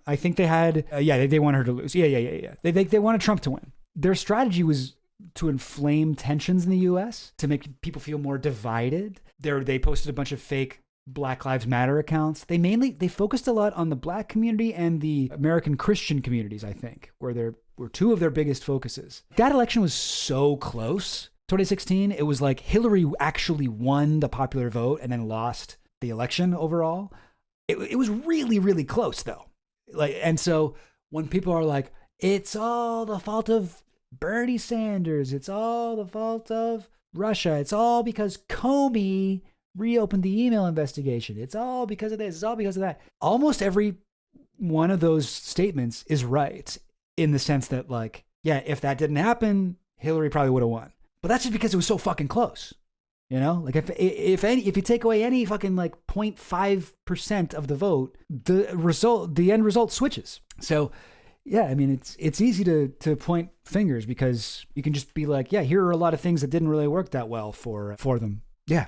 I think they had, they wanted her to lose. Yeah. They wanted Trump to win. Their strategy was to inflame tensions in the U.S., to make people feel more divided. They posted a bunch of fake Black Lives Matter accounts. They focused a lot on the Black community and the American Christian communities, I think, were two of their biggest focuses. That election was so close. 2016, it was like Hillary actually won the popular vote and then lost the election overall. It was really, really close though. And so when people are like, it's all the fault of Bernie Sanders, it's all the fault of Russia, it's all because Comey reopened the email investigation, it's all because of this, it's all because of that. Almost every one of those statements is right, in the sense that, like, yeah, if that didn't happen, Hillary probably would have won. But that's just because it was so fucking close. You know, like if you take away any fucking like 0.5% of the vote, the end result switches. So yeah, I mean, it's easy to point fingers because you can just be like, yeah, here are a lot of things that didn't really work that well for them. Yeah,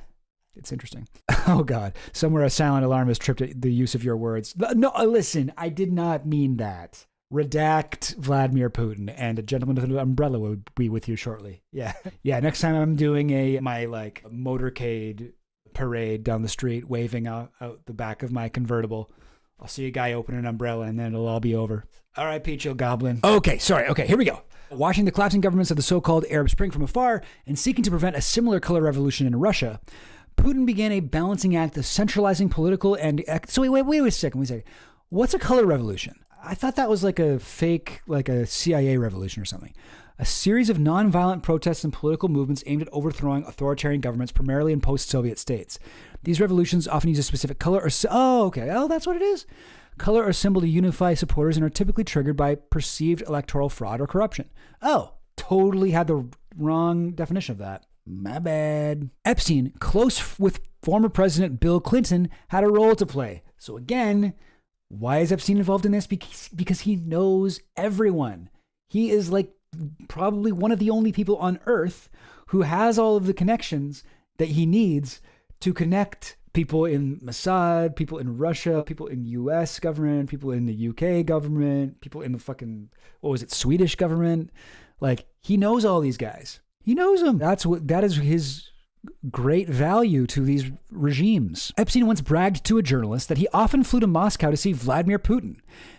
it's interesting. Oh God, somewhere a silent alarm has tripped the use of your words. No, listen, I did not mean that. Redact Vladimir Putin, and a gentleman with an umbrella will be with you shortly. Yeah. Next time I'm doing my like motorcade parade down the street, waving out the back of my convertible, I'll see a guy open an umbrella, and then it'll all be over. R.I.P. Chill Goblin. Okay, here we go. Watching the collapsing governments of the so-called Arab Spring from afar and seeking to prevent a similar color revolution in Russia, Putin began a balancing act of centralizing political and... So wait a second. What's a color revolution? I thought that was like a fake, like a CIA revolution or something. A series of nonviolent protests and political movements aimed at overthrowing authoritarian governments, primarily in post-Soviet states. These revolutions often use a specific color or... that's what it is. Color or symbol to unify supporters and are typically triggered by perceived electoral fraud or corruption. Oh, totally had the wrong definition of that. My bad. Epstein, close with former President Bill Clinton, had a role to play. So again... Why is Epstein involved in this? Because he knows everyone. He is like probably one of the only people on earth who has all of the connections that he needs to connect people in Mossad, people in Russia, people in US government, people in the UK government, people in the fucking, Swedish government. Like, he knows all these guys. He knows them. That is his great value to these regimes. Epstein once bragged to a journalist that he often flew to Moscow to see Vladimir Putin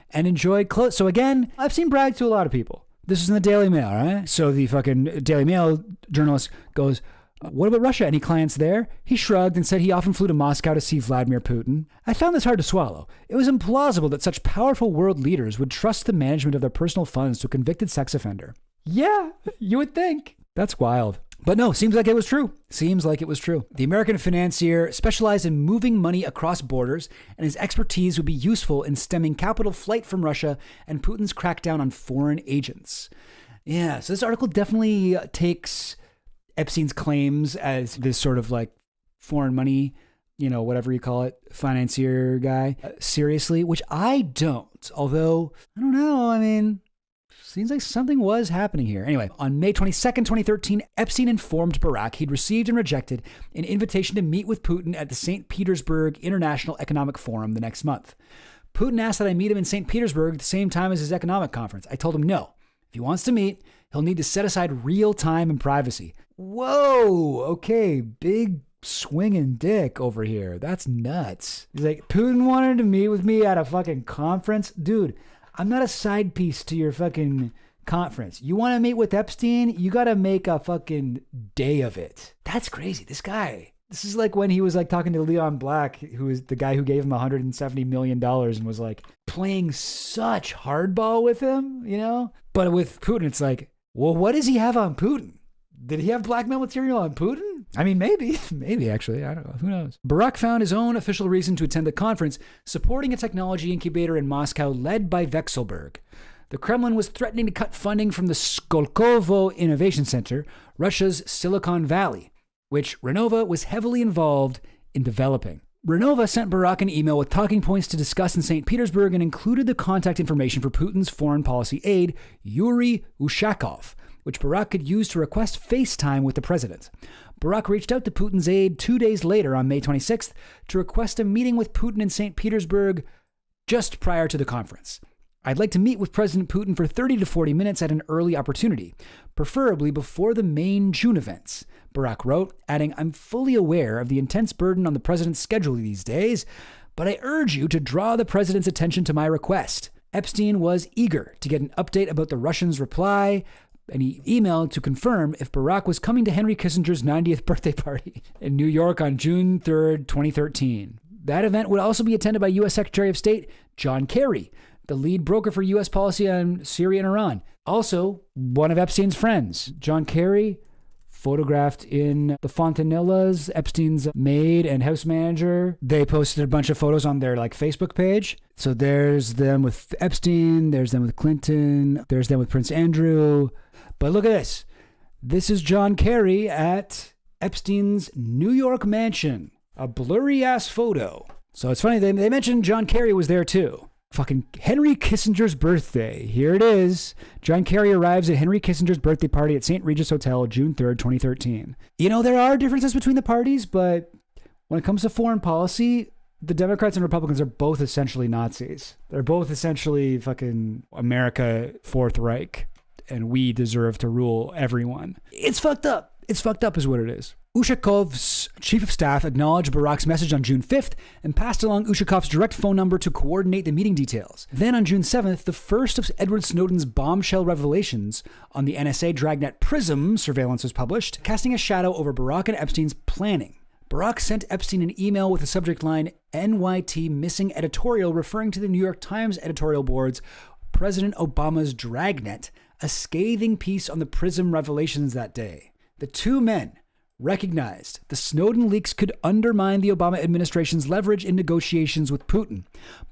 and enjoyed clothes. So again, Epstein bragged to a lot of people. This is in the Daily Mail, right? So the fucking Daily Mail journalist goes, What about Russia? Any clients there? He shrugged and said he often flew to Moscow to see Vladimir Putin. I found this hard to swallow. It was implausible that such powerful world leaders would trust the management of their personal funds to a convicted sex offender. Yeah, you would think. That's wild. But no, seems like it was true. The American financier specialized in moving money across borders, and his expertise would be useful in stemming capital flight from Russia and Putin's crackdown on foreign agents. Yeah, so this article definitely takes Epstein's claims as this sort of like foreign money, whatever you call it, financier guy, seriously, which I don't. Although, I don't know, seems like something was happening here. Anyway, on May 22nd, 2013, Epstein informed Barack he'd received and rejected an invitation to meet with Putin at the St. Petersburg International Economic Forum the next month. Putin asked that I meet him in St. Petersburg at the same time as his economic conference. I told him no. If he wants to meet, he'll need to set aside real time and privacy. Whoa, okay, big swinging dick over here. That's nuts. He's like, Putin wanted to meet with me at a fucking conference? Dude, I'm not a side piece to your fucking conference. You want to meet with Epstein? You got to make a fucking day of it. That's crazy. This guy. This is like when he was like talking to Leon Black, who is the guy who gave him $170 million and was like playing such hardball with him, But with Putin, it's like, well, what does he have on Putin? Did he have blackmail material on Putin? Maybe actually. I don't know. Who knows? Barack found his own official reason to attend the conference, supporting a technology incubator in Moscow led by Vekselberg. The Kremlin was threatening to cut funding from the Skolkovo Innovation Center, Russia's Silicon Valley, which Renova was heavily involved in developing. Renova sent Barack an email with talking points to discuss in St. Petersburg and included the contact information for Putin's foreign policy aide, Yuri Ushakov, which Barack could use to request FaceTime with the president. Barack reached out to Putin's aide 2 days later on May 26th to request a meeting with Putin in St. Petersburg just prior to the conference. I'd like to meet with President Putin for 30 to 40 minutes at an early opportunity, preferably before the main June events, Barack wrote, adding, I'm fully aware of the intense burden on the president's schedule these days, but I urge you to draw the president's attention to my request. Epstein was eager to get an update about the Russians' reply, and he emailed to confirm if Barack was coming to Henry Kissinger's 90th birthday party in New York on June 3rd, 2013. That event would also be attended by U.S. Secretary of State John Kerry, the lead broker for U.S. policy on Syria and Iran. Also, one of Epstein's friends, John Kerry, photographed in the Fontanillas, Epstein's maid and house manager. They posted a bunch of photos on their Facebook page. So there's them with Epstein, there's them with Clinton, there's them with Prince Andrew. But look at this. This is John Kerry at Epstein's New York mansion. A blurry ass photo. So it's funny, they mentioned John Kerry was there too. Fucking Henry Kissinger's birthday. Here it is. John Kerry arrives at Henry Kissinger's birthday party at St. Regis Hotel, June 3rd, 2013. There are differences between the parties, but when it comes to foreign policy, the Democrats and Republicans are both essentially Nazis. They're both essentially fucking America, Fourth Reich, and we deserve to rule everyone. It's fucked up. It's fucked up is what it is. Ushakov's chief of staff acknowledged Barack's message on June 5th and passed along Ushakov's direct phone number to coordinate the meeting details. Then on June 7th, the first of Edward Snowden's bombshell revelations on the NSA dragnet PRISM surveillance was published, casting a shadow over Barack and Epstein's planning. Barack sent Epstein an email with the subject line NYT missing editorial referring to the New York Times editorial board's President Obama's dragnet, a scathing piece on the PRISM revelations that day. The two men recognized the Snowden leaks could undermine the Obama administration's leverage in negotiations with Putin.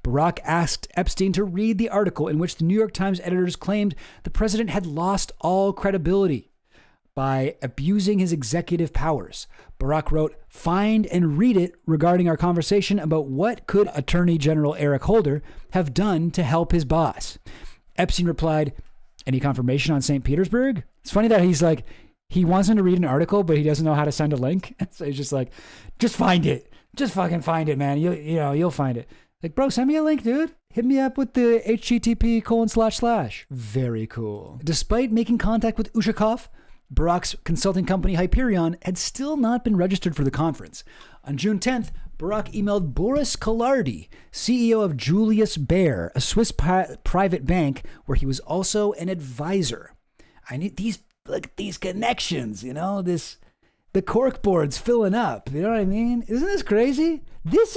Barack asked Epstein to read the article in which the New York Times editors claimed the president had lost all credibility by abusing his executive powers. Barack wrote, "Find and read it regarding our conversation about what could Attorney General Eric Holder have done to help his boss." Epstein replied, "Any confirmation on St. Petersburg?" It's funny that he's like, he wants him to read an article, but he doesn't know how to send a link. So he's just like, just find it. Just fucking find it, man. You'll find it. Like, bro, send me a link, dude. Hit me up with the http://. Very cool. Despite making contact with Ushakov, Barack's consulting company Hyperion had still not been registered for the conference. On June 10th, Barack emailed Boris Kollardi, CEO of Julius Baer, a Swiss private bank where he was also an advisor. I need these connections, this The cork board's filling up. You know what I mean? Isn't this crazy? This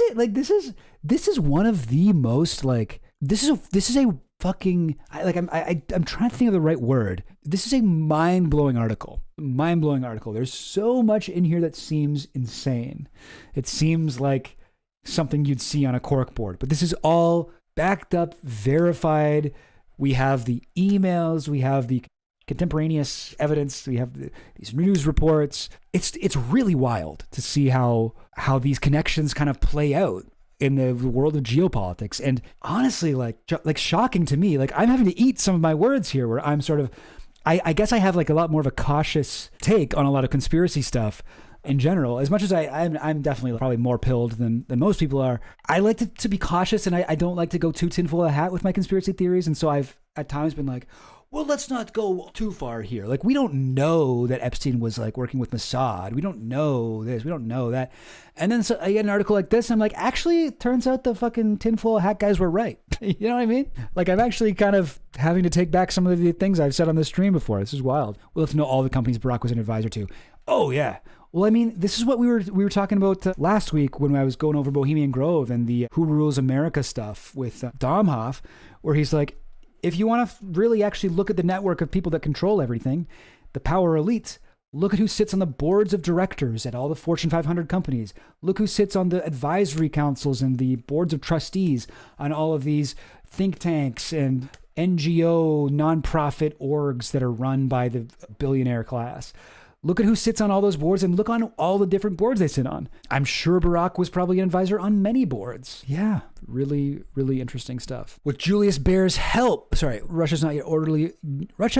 is one of the most like, this is a fucking, I'm trying to think of the right word. This is a mind-blowing article. There's so much in here that seems insane. It seems like something you'd see on a cork board, but this is all backed up, verified. We have the emails, we have the contemporaneous evidence, we have these news reports. It's really wild to see how these connections kind of play out in the world of geopolitics. And honestly, like shocking to me. Like, I'm having to eat some of my words here, where I'm sort of, I guess I have like a lot more of a cautious take on a lot of conspiracy stuff in general. As much as I'm definitely probably more pilled than most people are, I like to be cautious, and I don't like to go too tinfoil hat with my conspiracy theories. And so I've at times been like, well, let's not go too far here. Like, we don't know that Epstein was like working with Mossad. We don't know this. We don't know that. And then so I get an article like this, and I'm like, actually, it turns out the fucking tinfoil hat guys were right. You know what I mean? Like, I'm actually kind of having to take back some of the things I've said on this stream before. This is wild. We'll have to know all the companies Barack was an advisor to. Oh, yeah. Well, I mean, this is what we were talking about last week when I was going over Bohemian Grove and the Who Rules America stuff with Domhoff, where he's like, if you want to really actually look at the network of people that control everything, the power elites, look at who sits on the boards of directors at all the Fortune 500 companies. Look who sits on the advisory councils and the boards of trustees on all of these think tanks and NGO nonprofit orgs that are run by the billionaire class. Look at who sits on all those boards and look on all the different boards they sit on. I'm sure Barack was probably an advisor on many boards. Yeah, really, really interesting stuff. With Julius Baer's help, Russia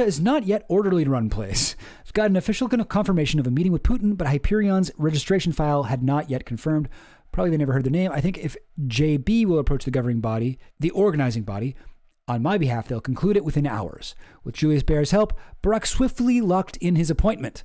is not yet orderly to run place. I've got an official confirmation of a meeting with Putin, but Hyperion's registration file had not yet confirmed. Probably they never heard the name. I think if JB will approach the governing body, the organizing body, on my behalf, they'll conclude it within hours. With Julius Baer's help, Barack swiftly locked in his appointment.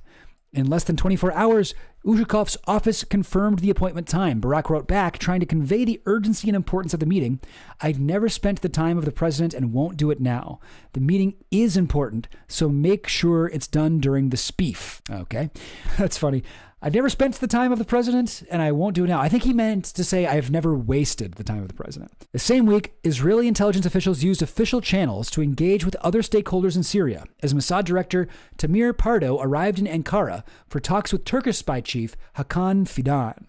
In less than 24 hours, Ushakov's office confirmed the appointment time. Barack wrote back, trying to convey the urgency and importance of the meeting. I've never spent the time of the president and won't do it now. The meeting is important, so make sure it's done during the spief. Okay, that's funny. I've never spent the time of the president, and I won't do it now. I think he meant to say I have never wasted the time of the president. The same week, Israeli intelligence officials used official channels to engage with other stakeholders in Syria, as Mossad director Tamir Pardo arrived in Ankara for talks with Turkish spy chief Hakan Fidan.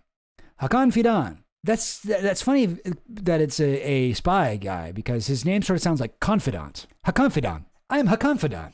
Hakan Fidan. That's funny that it's a spy guy, because his name sort of sounds like confidant. Hakan Fidan. I am Hakan Fidan.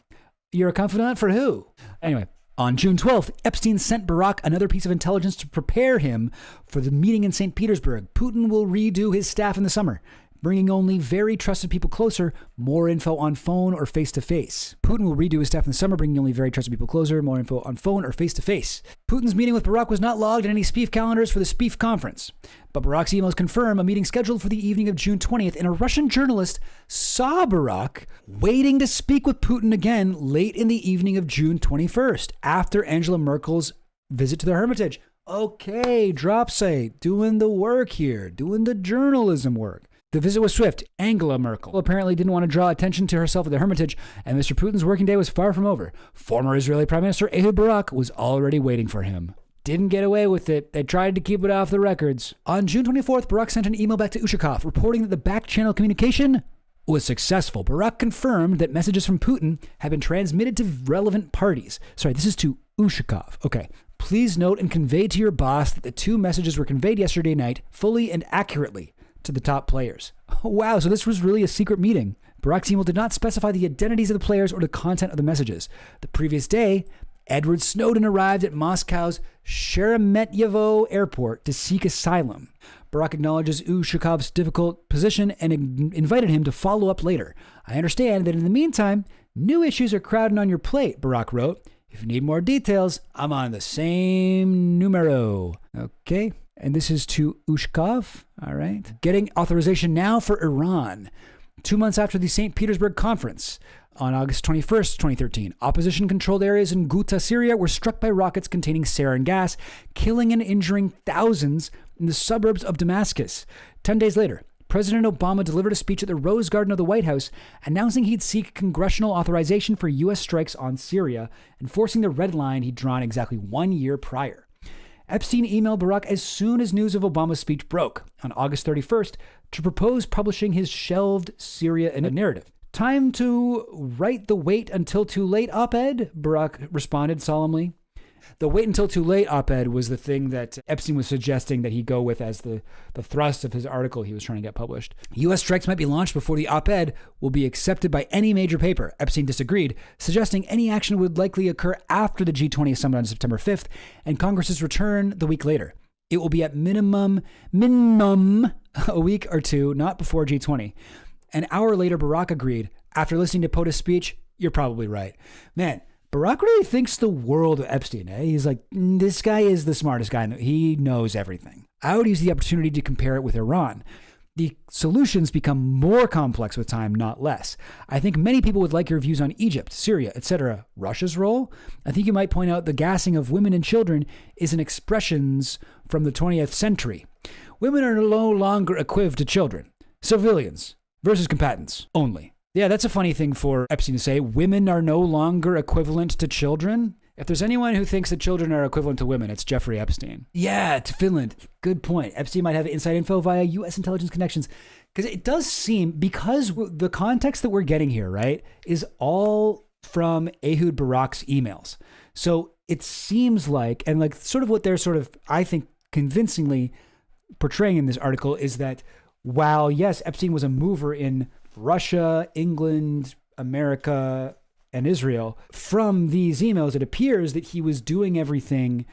You're a confidant for who? Anyway. On June 12th, Epstein sent Barack another piece of intelligence to prepare him for the meeting in St. Petersburg. Putin will redo his staff in the summer, bringing only very trusted people closer, more info on phone or face-to-face. Putin will redo his staff in the summer, bringing only very trusted people closer, more info on phone or face-to-face. Putin's meeting with Barack was not logged in any SPIEF calendars for the SPIEF conference, but Barack's emails confirm a meeting scheduled for the evening of June 20th, and a Russian journalist saw Barack waiting to speak with Putin again late in the evening of June 21st, after Angela Merkel's visit to the Hermitage. Okay, Dropsite, doing the work here, doing the journalism work. The visit was swift. Angela Merkel apparently didn't want to draw attention to herself at the Hermitage, and Mr. Putin's working day was far from over. Former Israeli Prime Minister Ehud Barak was already waiting for him. Didn't get away with it. They tried to keep it off the records. On June 24th, Barack sent an email back to Ushakov, reporting that the back-channel communication was successful. Barack confirmed that messages from Putin had been transmitted to relevant parties. Sorry, this is to Ushakov. Okay. Please note and convey to your boss that the two messages were conveyed yesterday night fully and accurately to the top players. Oh, wow, so this was really a secret meeting. Barack's email did not specify the identities of the players or the content of the messages. The previous day, Edward Snowden arrived at Moscow's Sheremetyevo airport to seek asylum. Barack acknowledges Ushakov's difficult position and invited him to follow up later. I understand that in the meantime, new issues are crowding on your plate, Barack wrote. If you need more details, I'm on the same numero. Okay. And this is to Ushakov. All right. Getting authorization now for Iran. 2 months after the St. Petersburg conference, on August 21st, 2013, opposition-controlled areas in Ghouta, Syria were struck by rockets containing sarin gas, killing and injuring thousands in the suburbs of Damascus. 10 days later, President Obama delivered a speech at the Rose Garden of the White House announcing he'd seek congressional authorization for U.S. strikes on Syria, enforcing the red line he'd drawn exactly 1 year prior. Epstein emailed Barack as soon as news of Obama's speech broke, on August 31st, to propose publishing his shelved Syria narrative. Time to write the wait until too late op-ed, Barack responded solemnly. The wait until too late op-ed was the thing that Epstein was suggesting that he go with as the thrust of his article he was trying to get published. U.S. strikes might be launched before the op-ed will be accepted by any major paper. Epstein disagreed, suggesting any action would likely occur after the G20 summit on September 5th and Congress's return the week later. It will be at minimum a week or two, not before G20. An hour later, Barack agreed. After listening to POTUS's speech, you're probably right. Man, Barack really thinks the world of Epstein, eh? He's like, this guy is the smartest guy. He knows everything. I would use the opportunity to compare it with Iran. The solutions become more complex with time, not less. I think many people would like your views on Egypt, Syria, etc. Russia's role? I think you might point out the gassing of women and children is an expressions from the 20th century. Women are no longer equivalent to children. Civilians versus combatants only. Yeah, that's a funny thing for Epstein to say. Women are no longer equivalent to children. If there's anyone who thinks that children are equivalent to women, it's Jeffrey Epstein. Yeah, to Finland. Good point. Epstein might have inside info via U.S. intelligence connections. Because it does seem, because the context that we're getting here, right, is all from Ehud Barak's emails. So it seems like, and like sort of what they're sort of, I think, convincingly portraying in this article is that while, yes, Epstein was a mover in Russia, England, America, and Israel, from these emails, it appears that he was doing everything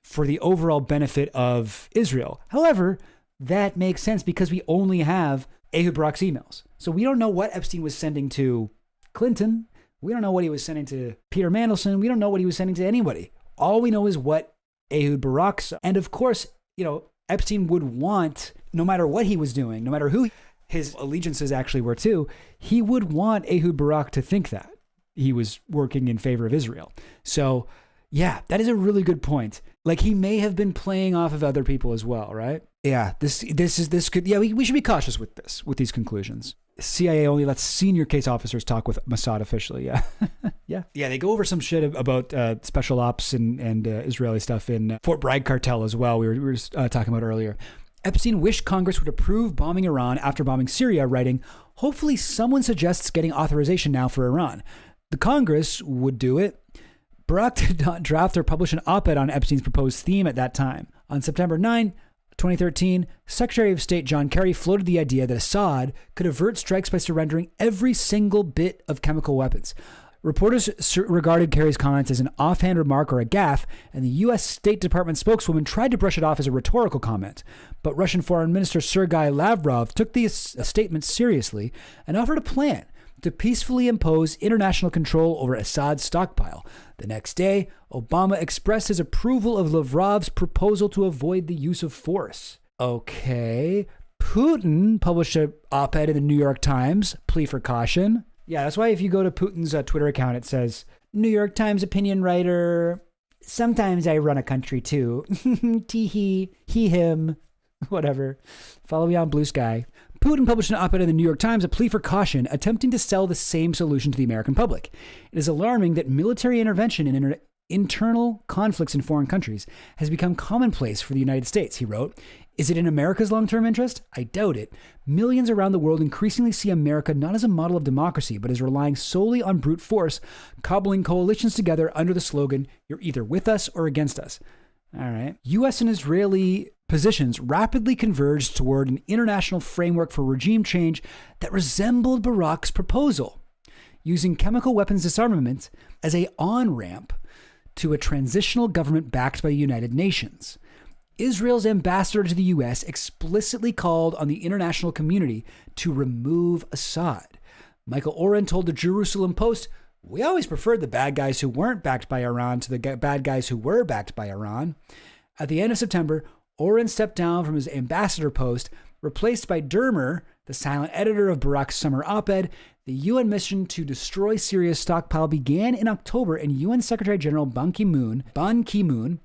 for the overall benefit of Israel. However, that makes sense because we only have Ehud Barak's emails. So we don't know what Epstein was sending to Clinton. We don't know what he was sending to Peter Mandelson. We don't know what he was sending to anybody. All we know is what Ehud Barak saw. And of course, Epstein would want, no matter what he was doing, no matter who his allegiances actually were to, he would want Ehud Barak to think that he was working in favor of Israel. So yeah, that is a really good point. Like he may have been playing off of other people as well, right? Yeah, this could, we should be cautious with these conclusions. CIA only lets senior case officers talk with Mossad officially. Yeah. Yeah, they go over some shit about special ops and Israeli stuff in Fort Bragg cartel as well. We were just talking about earlier. Epstein wished Congress would approve bombing Iran after bombing Syria, writing, hopefully someone suggests getting authorization now for Iran. The Congress would do it. Barak did not draft or publish an op-ed on Epstein's proposed theme at that time. On September 9, 2013, Secretary of State John Kerry floated the idea that Assad could avert strikes by surrendering every single bit of chemical weapons. Reporters regarded Kerry's comments as an offhand remark or a gaffe, and the U.S. State Department spokeswoman tried to brush it off as a rhetorical comment. But Russian Foreign Minister Sergei Lavrov took the statement seriously and offered a plan to peacefully impose international control over Assad's stockpile. The next day, Obama expressed his approval of Lavrov's proposal to avoid the use of force. Okay. Putin published an op-ed in the New York Times, plea for caution. Yeah, that's why if you go to Putin's Twitter account, it says, New York Times opinion writer. Sometimes I run a country too. Tee he, him, whatever. Follow me on Blue Sky. Putin published an op-ed in the New York Times, a plea for caution, attempting to sell the same solution to the American public. It is alarming that military intervention in internal conflicts in foreign countries has become commonplace for the United States, he wrote. Is it in America's long-term interest? I doubt it. Millions around the world increasingly see America not as a model of democracy, but as relying solely on brute force, cobbling coalitions together under the slogan, you're either with us or against us. All right. U.S. and Israeli positions rapidly converged toward an international framework for regime change that resembled Barak's proposal, using chemical weapons disarmament as an on-ramp to a transitional government backed by the United Nations. Israel's ambassador to the U.S. explicitly called on the international community to remove Assad. Michael Oren told the Jerusalem Post, we always preferred the bad guys who weren't backed by Iran to the bad guys who were backed by Iran. At the end of September, Oren stepped down from his ambassador post, replaced by Dermer, the silent editor of Barak's summer op-ed. The UN mission to destroy Syria's stockpile began in October, and UN Secretary General Ban Ki-moon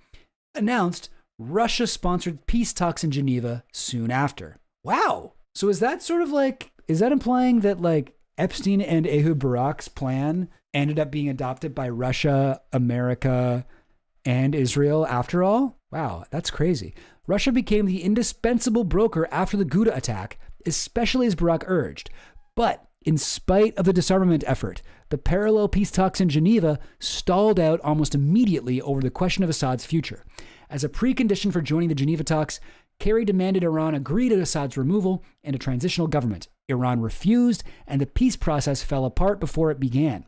announced Russia-sponsored peace talks in Geneva soon after. Wow. So is that sort of like, is that implying that like Epstein and Ehud Barak's plan ended up being adopted by Russia, America, and Israel after all? Wow, that's crazy. Russia became the indispensable broker after the Ghouta attack, especially as Barak urged. But in spite of the disarmament effort, the parallel peace talks in Geneva stalled out almost immediately over the question of Assad's future. As a precondition for joining the Geneva talks, Kerry demanded Iran agree to Assad's removal and a transitional government. Iran refused, and the peace process fell apart before it began.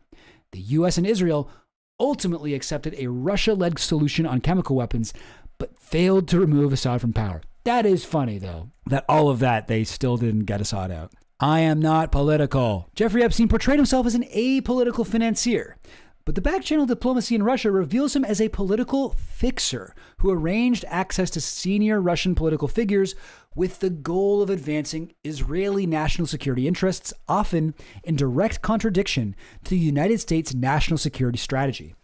The US and Israel ultimately accepted a Russia-led solution on chemical weapons, but failed to remove Assad from power. That is funny, though, that all of that, they still didn't get Assad out. I am not political. Jeffrey Epstein portrayed himself as an apolitical financier, but the back-channel diplomacy in Russia reveals him as a political fixer who arranged access to senior Russian political figures with the goal of advancing Israeli national security interests, often in direct contradiction to the United States national security strategy.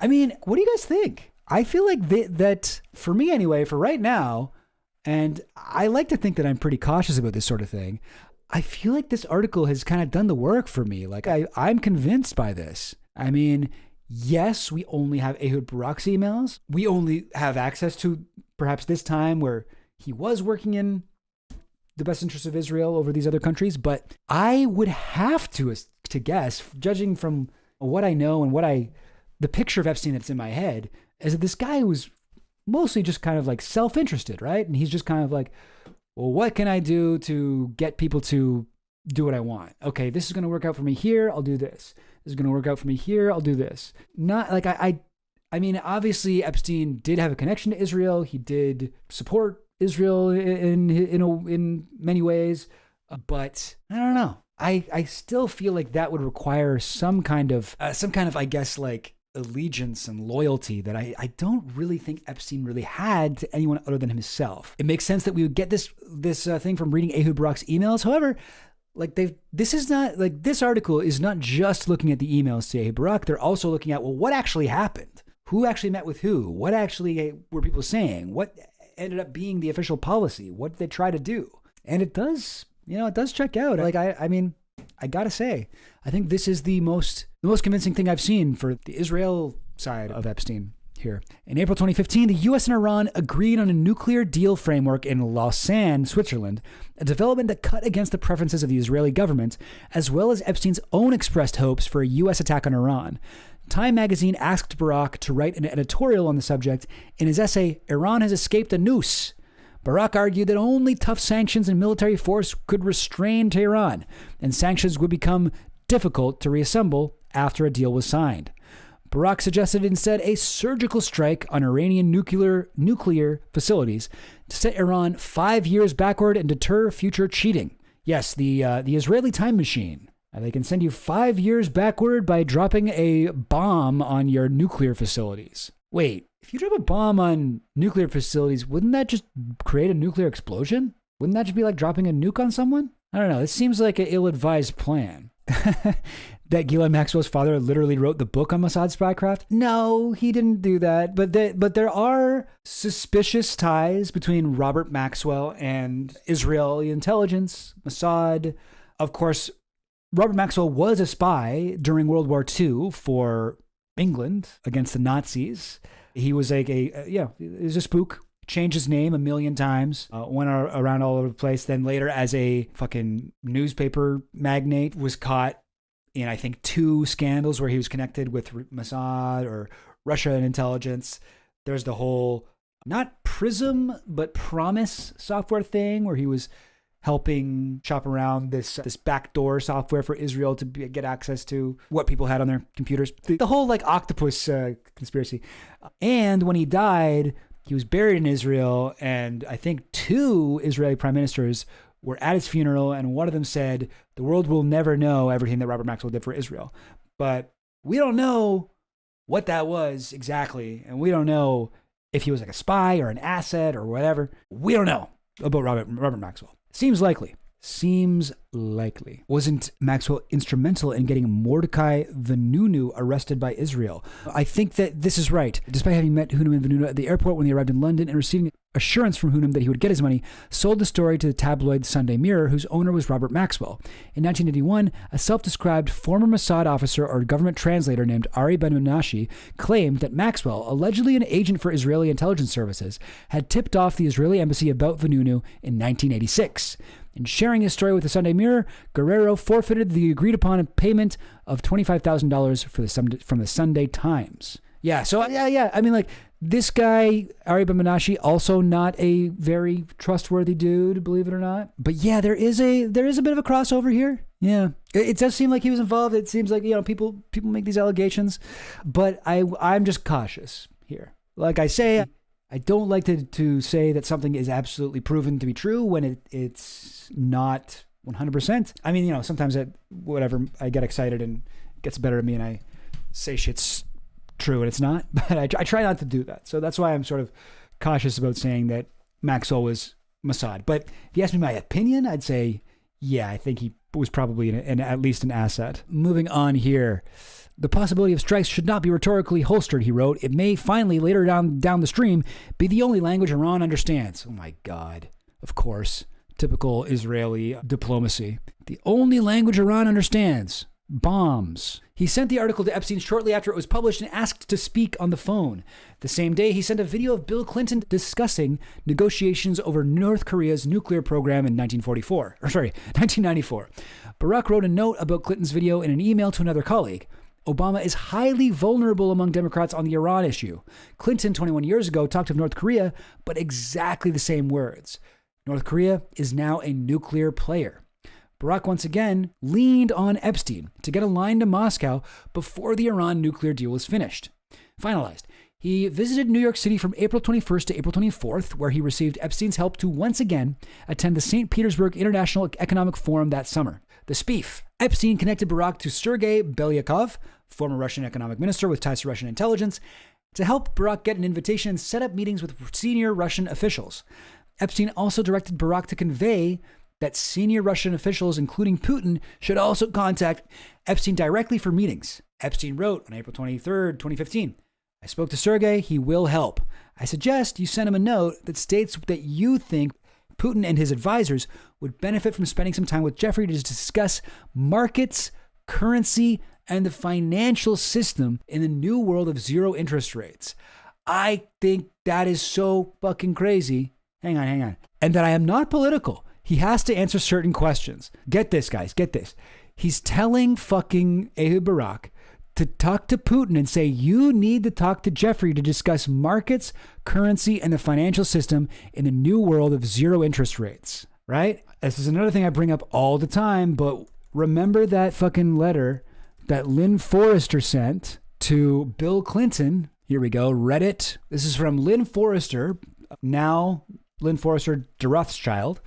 I mean, what do you guys think? I feel like that, for me anyway, for right now, and I like to think that I'm pretty cautious about this sort of thing, I feel like this article has kind of done the work for me. Like, I'm convinced by this. I mean, yes, we only have Ehud Barak's emails. We only have access to perhaps this time where he was working in the best interest of Israel over these other countries. But I would have to guess, judging from what I know and the picture of Epstein that's in my head, is that this guy was mostly just kind of like self-interested, right? And he's just kind of like, well, what can I do to get people to do what I want? Okay, this is going to work out for me here. I'll do this. This is going to work out for me here. I'll do this. Not like I mean, obviously Epstein did have a connection to Israel. He did support Israel in many ways, but I don't know. I still feel like that would require some kind of I guess like allegiance and loyalty that I don't really think Epstein really had to anyone other than himself. It makes sense that we would get this thing from reading Ehud Barak's emails. However, like this article is not just looking at the emails to Ehud Barak. They're also looking at, well, what actually happened? Who actually met with who? What actually were people saying? What ended up being the official policy? What did they try to do? And it does check out. Like, I mean, I gotta say, I think this is the most convincing thing I've seen for the Israel side of Epstein here. In April 2015, the US and Iran agreed on a nuclear deal framework in Lausanne, Switzerland, a development that cut against the preferences of the Israeli government, as well as Epstein's own expressed hopes for a US attack on Iran. Time magazine asked Barak to write an editorial on the subject. In his essay, Iran has escaped a noose, Barak argued that only tough sanctions and military force could restrain Tehran, and sanctions would become difficult to reassemble after a deal was signed. Barak suggested instead a surgical strike on Iranian nuclear facilities to set Iran 5 years backward and deter future cheating. Yes, the Israeli time machine. They can send you 5 years backward by dropping a bomb on your nuclear facilities. Wait, if you drop a bomb on nuclear facilities, wouldn't that just create a nuclear explosion? Wouldn't that just be like dropping a nuke on someone? I don't know. This seems like an ill-advised plan. That Ghislaine Maxwell's father literally wrote the book on Mossad spycraft? No, he didn't do that. But there are suspicious ties between Robert Maxwell and Israeli intelligence, Mossad. Of course, Robert Maxwell was a spy during World War II for England against the Nazis. He was like he was a spook. Changed his name 1 million times, went around all over the place. Then later, as a fucking newspaper magnate, was caught in, I think, 2 scandals where he was connected with Mossad or Russia and intelligence. There's the whole, not Prism, but Promise software thing where he was helping shop around this backdoor software for Israel to get access to what people had on their computers. The whole like octopus conspiracy. And when he died, he was buried in Israel, and I think 2 Israeli prime ministers were at his funeral, and one of them said, the world will never know everything that Robert Maxwell did for Israel. But we don't know what that was exactly, and we don't know if he was like a spy or an asset or whatever. We don't know about Robert Maxwell. Seems likely. seems likely. Wasn't Maxwell instrumental in getting Mordecai Vanunu arrested by Israel? I think that this is right. Despite having met Hunim and Vanunu at the airport when they arrived in London and receiving assurance from Hunim that he would get his money, sold the story to the tabloid Sunday Mirror, whose owner was Robert Maxwell. In 1981, a self-described former Mossad officer or government translator named Ari Ben-Menashe claimed that Maxwell, allegedly an agent for Israeli intelligence services, had tipped off the Israeli embassy about Vanunu in 1986. In sharing his story with the Sunday Mirror, Guerrero forfeited the agreed-upon payment of $25,000 from the Sunday Times. Yeah, so yeah. I mean, like, this guy, Ari Ben-Menashe, also not a very trustworthy dude, believe it or not. But yeah, there is a bit of a crossover here. Yeah, it does seem like he was involved. It seems like, people make these allegations, but I'm just cautious here. Like I say, I don't like to say that something is absolutely proven to be true when it's not 100%. I mean, sometimes I get excited and it gets better at me and I say shit's true and it's not, but I try not to do that. So that's why I'm sort of cautious about saying that Maxwell was Mossad. But if you ask me my opinion, I'd say, yeah, I think he was probably at least an asset. Moving on here. The possibility of strikes should not be rhetorically holstered, he wrote. It may finally, later down the stream, be the only language Iran understands. Oh my God. Of course. Typical Israeli diplomacy. The only language Iran understands. Bombs. He sent the article to Epstein shortly after it was published and asked to speak on the phone. The same day, he sent a video of Bill Clinton discussing negotiations over North Korea's nuclear program in 1994. Barack wrote a note about Clinton's video in an email to another colleague. Obama is highly vulnerable among Democrats on the Iran issue. Clinton, 21 years ago, talked of North Korea, but exactly the same words. North Korea is now a nuclear player. Barack once again leaned on Epstein to get a line to Moscow before the Iran nuclear deal was finalized. He visited New York City from April 21st to April 24th, where he received Epstein's help to once again attend the St. Petersburg International Economic Forum that summer. The SPIEF. Epstein connected Barack to Sergei Belyakov, former Russian economic minister with ties to Russian intelligence, to help Barack get an invitation and set up meetings with senior Russian officials. Epstein also directed Barack to convey that senior Russian officials, including Putin, should also contact Epstein directly for meetings. Epstein wrote on April 23rd, 2015, I spoke to Sergei, he will help. I suggest you send him a note that states that you think Putin and his advisors would benefit from spending some time with Jeffrey to discuss markets, currency, and the financial system in the new world of zero interest rates. I think that is so fucking crazy. Hang on. And that I am not political. He has to answer certain questions. Get this, guys. Get this. He's telling fucking Ehud Barak to talk to Putin and say, you need to talk to Jeffrey to discuss markets, currency, and the financial system in the new world of zero interest rates, right? This is another thing I bring up all the time, but remember that fucking letter that Lynn Forrester sent to Bill Clinton. Here we go. Reddit. This is from Lynn Forrester, now Lynn Forrester de Rothschild,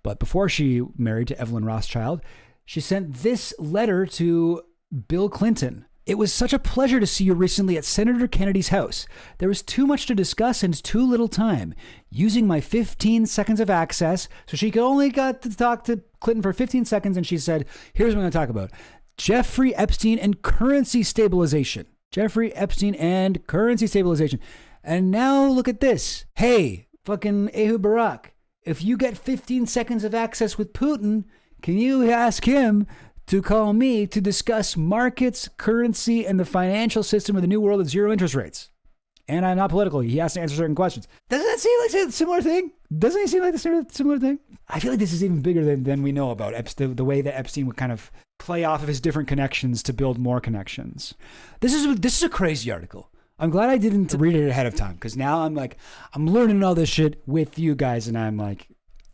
but before she married to Evelyn Rothschild, she sent this letter to Bill Clinton. It was such a pleasure to see you recently at Senator Kennedy's house. There was too much to discuss and too little time. Using my 15 seconds of access, so she only got to talk to Clinton for 15 seconds, and she said, here's what I'm going to talk about. Jeffrey Epstein and currency stabilization. Jeffrey Epstein and currency stabilization. And now look at this. Hey, fucking Ehud Barak, if you get 15 seconds of access with Putin, can you ask him to call me to discuss markets, currency, and the financial system of the new world of zero interest rates? And I'm not political. He has to answer certain questions. Doesn't that seem like a similar thing? Doesn't it seem like a similar thing? I feel like this is even bigger than we know about the way that Epstein would kind of play off of his different connections to build more connections. This is a crazy article. I'm glad I didn't read it ahead of time, because now I'm learning all this shit with you guys, and I'm like,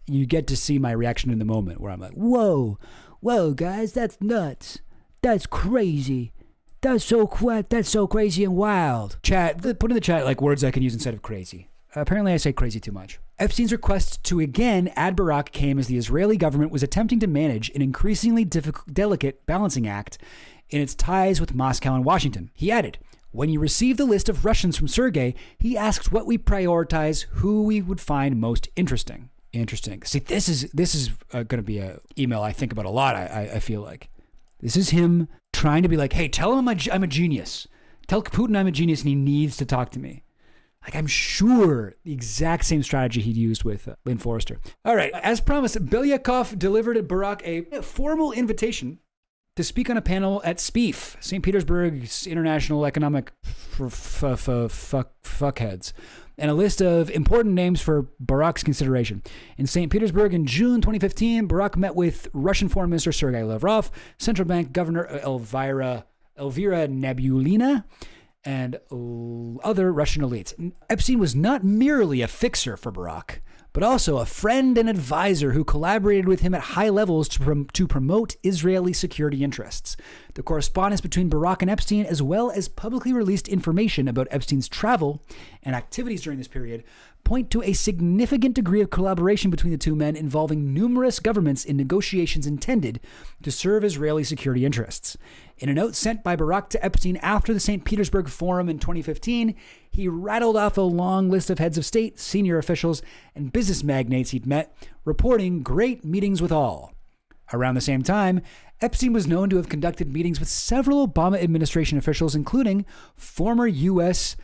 you get to see my reaction in the moment where I'm like, whoa, guys, that's nuts. That's crazy. That's so crazy and wild. Chat, put in the chat like words I can use instead of crazy. Apparently I say crazy too much. Epstein's request to again add Barak came as the Israeli government was attempting to manage an increasingly delicate balancing act in its ties with Moscow and Washington. He added, when you receive the list of Russians from Sergei, he asked what we prioritize, who we would find most interesting. Interesting. See, this is going to be a email I think about a lot. I feel like this is him trying to be like, hey, tell him I'm a genius. Tell Putin I'm a genius and he needs to talk to me. Like, I'm sure the exact same strategy he'd used with Lynn Forrester. All right. As promised, Belyakov delivered Barack a formal invitation to speak on a panel at SPIEF, St. Petersburg's International Economic Fuckheads, and a list of important names for Barack's consideration. In St. Petersburg in June 2015, Barack met with Russian Foreign Minister Sergei Lavrov, Central Bank Governor Elvira Nabulina, and other Russian elites. Epstein was not merely a fixer for Barack, but also a friend and advisor who collaborated with him at high levels to promote Israeli security interests. The correspondence between Barack and Epstein, as well as publicly released information about Epstein's travel and activities during this period, point to a significant degree of collaboration between the two men involving numerous governments in negotiations intended to serve Israeli security interests. In a note sent by Barack to Epstein after the St. Petersburg Forum in 2015, he rattled off a long list of heads of state, senior officials, and business magnates he'd met, reporting great meetings with all. Around the same time, Epstein was known to have conducted meetings with several Obama administration officials, including former U.S.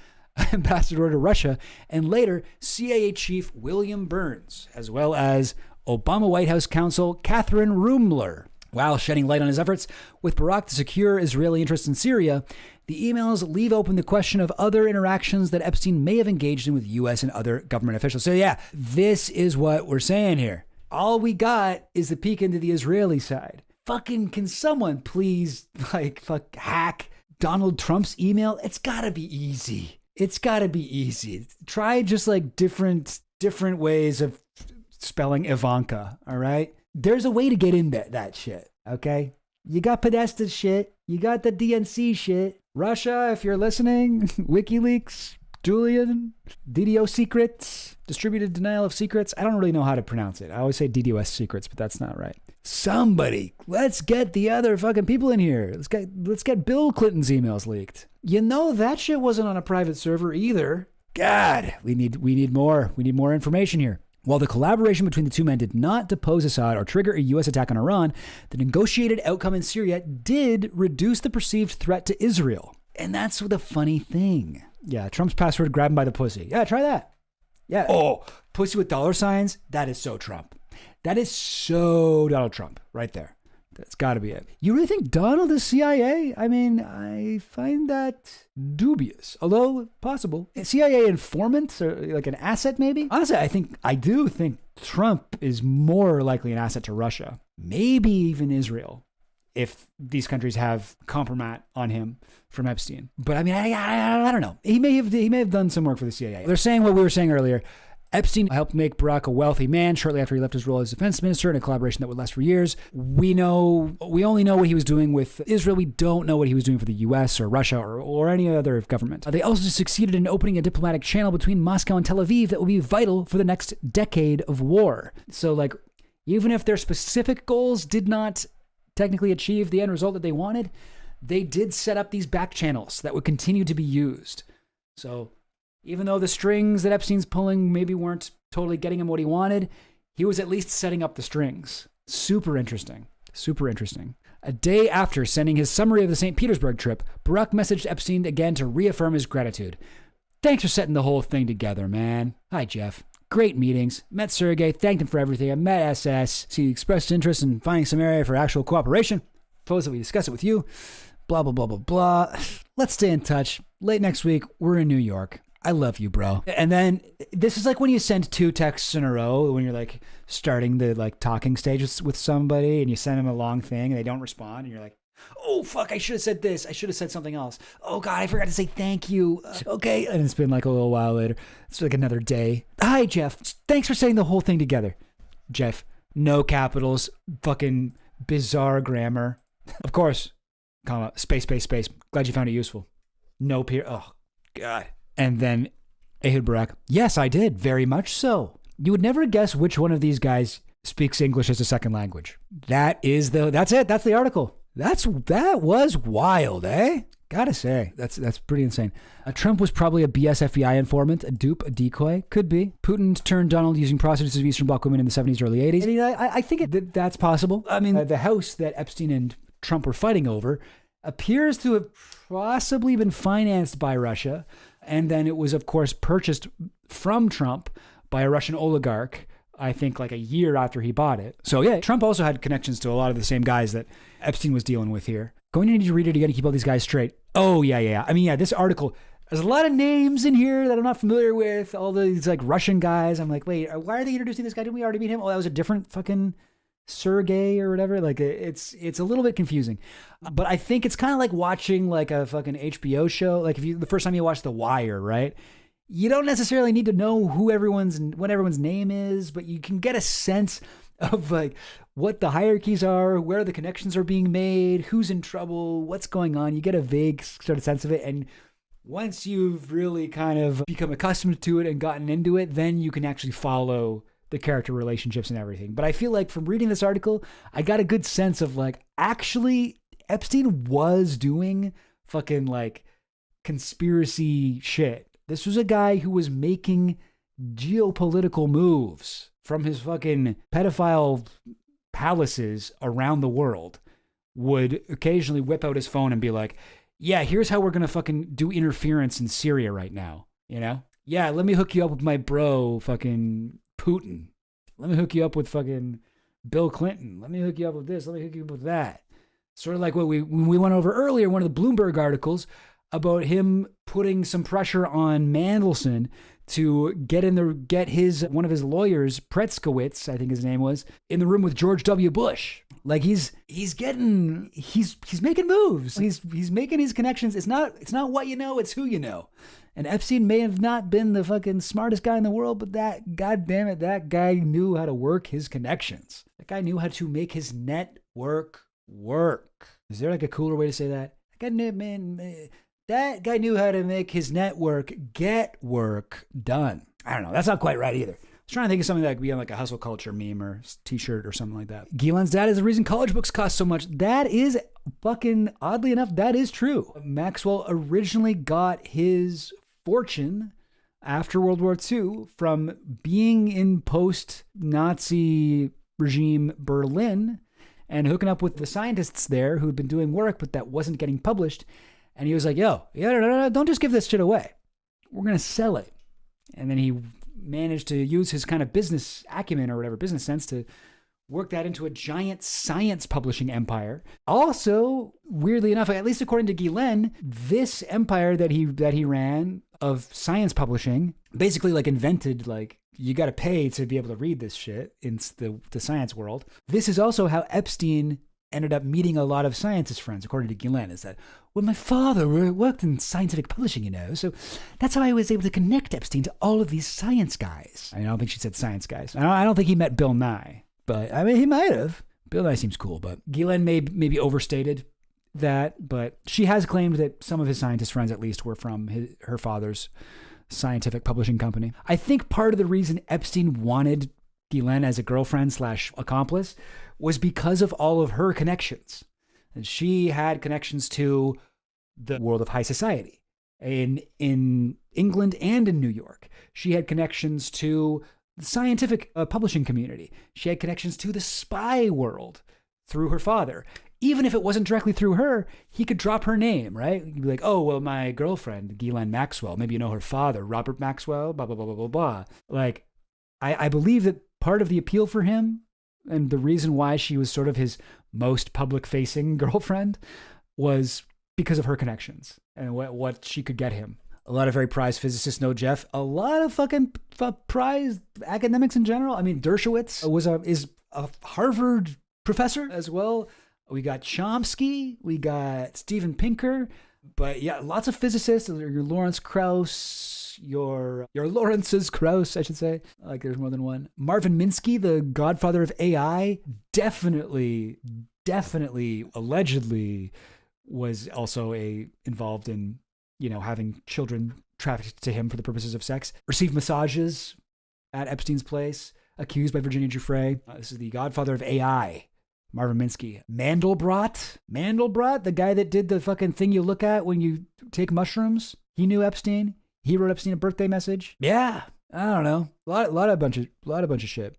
ambassador to Russia and later CIA chief William Burns, as well as Obama White House counsel Catherine Rumler. While shedding light on his efforts with Barack to secure Israeli interests in Syria, the emails leave open the question of other interactions that Epstein may have engaged in with U.S. and other government officials. So yeah, this is what we're saying here. All we got is the peek into the Israeli side. Fucking, can someone please hack Donald Trump's email? It's gotta be easy. It's gotta be easy. Try just like different ways of spelling Ivanka, all right? There's a way to get in that shit, okay? You got Podesta's shit. You got the DNC shit. Russia, if you're listening, WikiLeaks, Julian, DDoS secrets, distributed denial of secrets. I don't really know how to pronounce it. I always say DDoS secrets, but that's not right. Somebody, let's get the other fucking people in here. Let's get Bill Clinton's emails leaked. You know that shit wasn't on a private server either. God, we need more. We need more information here. While the collaboration between the two men did not depose Assad or trigger a U.S. attack on Iran, the negotiated outcome in Syria did reduce the perceived threat to Israel. And that's the funny thing. Yeah, Trump's password, grab him by the pussy. Yeah, try that. Yeah. Oh, pussy with dollar signs? That is so Trump. That is so Donald Trump right there. That's got to be it. You really think Donald is CIA? I mean, I find that dubious, although possible. A CIA informant or like an asset maybe? Honestly, I do think Trump is more likely an asset to Russia, maybe even Israel, if these countries have compromat on him from Epstein. But I mean, I don't know. He may have done some work for the CIA. They're saying what we were saying earlier. Epstein helped make Barack a wealthy man shortly after he left his role as defense minister in a collaboration that would last for years. We only know what he was doing with Israel. We don't know what he was doing for the U.S. or Russia or any other government. They also succeeded in opening a diplomatic channel between Moscow and Tel Aviv that will be vital for the next decade of war. So like, even if their specific goals did not technically achieve the end result that they wanted, they did set up these back channels that would continue to be used. So even though the strings that Epstein's pulling maybe weren't totally getting him what he wanted, he was at least setting up the strings. Super interesting. Super interesting. A day after sending his summary of the St. Petersburg trip, Barack messaged Epstein again to reaffirm his gratitude. Thanks for setting the whole thing together, man. Hi, Jeff. Great meetings. Met Sergey, thanked him for everything. I met SS. He expressed interest in finding some area for actual cooperation. Proposed that we discuss it with you. Blah, blah, blah, blah, blah. Let's stay in touch. Late next week, we're in New York. I love you, bro. And then this is like when you send 2 texts in a row when you're like starting the like talking stages with somebody and you send them a long thing and they don't respond and you're like, oh, fuck, I should have said this. I should have said something else. Oh, God, I forgot to say thank you. Okay. And it's been like a little while later. It's like another day. Hi, Jeff. Thanks for saying the whole thing together. Jeff, no capitals, fucking bizarre grammar. Of course, comma, space. Glad you found it useful. No period. Oh, God. And then Ehud Barak, yes, I did, very much so. You would never guess which one of these guys speaks English as a second language. That's it. That's the article. That was wild, eh? Gotta say, that's pretty insane. Trump was probably a BS FBI informant, a dupe, a decoy. Could be. Putin turned Donald using prostitutes of Eastern Bloc women in the 70s, early 80s. I mean, I think that's possible. I mean, the house that Epstein and Trump were fighting over appears to have possibly been financed by Russia. And then it was, of course, purchased from Trump by a Russian oligarch, I think like a year after he bought it. So yeah, Trump also had connections to a lot of the same guys that Epstein was dealing with here. Going to need to read it again to keep all these guys straight. Oh, yeah. I mean, yeah, this article, there's a lot of names in here that I'm not familiar with. All these like Russian guys. I'm like, wait, why are they introducing this guy? Didn't we already meet him? Oh, that was a different fucking Sergey or whatever. Like it's a little bit confusing. But I think it's kind of like watching like a fucking HBO show. Like the first time you watch The Wire, right? You don't necessarily need to know what everyone's name is, but you can get a sense of like what the hierarchies are, where the connections are being made, who's in trouble, what's going on. You get a vague sort of sense of it. And once you've really kind of become accustomed to it and gotten into it, then you can actually follow the character relationships and everything. But I feel like from reading this article, I got a good sense of like, actually, Epstein was doing fucking like conspiracy shit. This was a guy who was making geopolitical moves from his fucking pedophile palaces around the world, would occasionally whip out his phone and be like, yeah, here's how we're going to fucking do interference in Syria right now. You know? Yeah, let me hook you up with my bro, fucking Putin. Let me hook you up with fucking Bill Clinton. Let me hook you up with this. Let me hook you up with that. Sort of like what we went over earlier, one of the Bloomberg articles about him putting some pressure on Mandelson to get one of his lawyers, Pretzkowitz, I think his name was, in the room with George W. Bush. Like he's making moves. He's making his connections. It's not what you know, it's who you know. And Epstein may have not been the fucking smartest guy in the world, but that guy knew how to work his connections. That guy knew how to make his network work. Is there like a cooler way to say that? That guy knew how to make his network get work done. I don't know. That's not quite right either. I was trying to think of something that could be on like a hustle culture meme or t-shirt or something like that. Ghislaine's dad is the reason college books cost so much. That is fucking, oddly enough, that is true. Maxwell originally got his fortune after World War II from being in post-Nazi regime Berlin and hooking up with the scientists there who'd been doing work, but that wasn't getting published. And he was like, no, don't just give this shit away. We're going to sell it. And then he managed to use his kind of business acumen or whatever, business sense, to work that into a giant science publishing empire. Also, weirdly enough, at least according to Ghislaine, this empire that he ran of science publishing basically like invented like, you got to pay to be able to read this shit in the science world. This is also how Epstein ended up meeting a lot of scientist friends, according to Ghislaine, is that, well, my father worked in scientific publishing, so that's how I was able to connect Epstein to all of these science guys. I don't think she said science guys. I don't think he met Bill Nye, but I mean, he might have. Bill Nye seems cool, but Ghislaine maybe overstated that, but she has claimed that some of his scientist friends, at least, were from her father's scientific publishing company. I think part of the reason Epstein wanted Ghislaine as a girlfriend / accomplice was because of all of her connections. And she had connections to the world of high society in England and in New York. She had connections to the scientific publishing community. She had connections to the spy world through her father. Even if it wasn't directly through her, he could drop her name, right? He'd be like, oh, well, my girlfriend, Ghislaine Maxwell, maybe you know her father, Robert Maxwell, blah, blah, blah, blah, blah, blah. Like, I believe that part of the appeal for him and the reason why she was sort of his most public-facing girlfriend was because of her connections and what she could get him. A lot of very prized physicists know Jeff. A lot of fucking prized academics in general. I mean, Dershowitz is a Harvard professor as well. We got Chomsky. We got Steven Pinker. But yeah, lots of physicists. Your Lawrence Krauss, your Lawrence's Krauss, I should say. Like there's more than one. Marvin Minsky, the godfather of AI, definitely, allegedly was also involved in, having children trafficked to him for the purposes of sex. Received massages at Epstein's place. Accused by Virginia Giuffre. This is the godfather of AI. Marvin Minsky. Mandelbrot, the guy that did the fucking thing you look at when you take mushrooms. He knew Epstein. He wrote Epstein a birthday message. Yeah, I don't know. A lot of bunch of shit.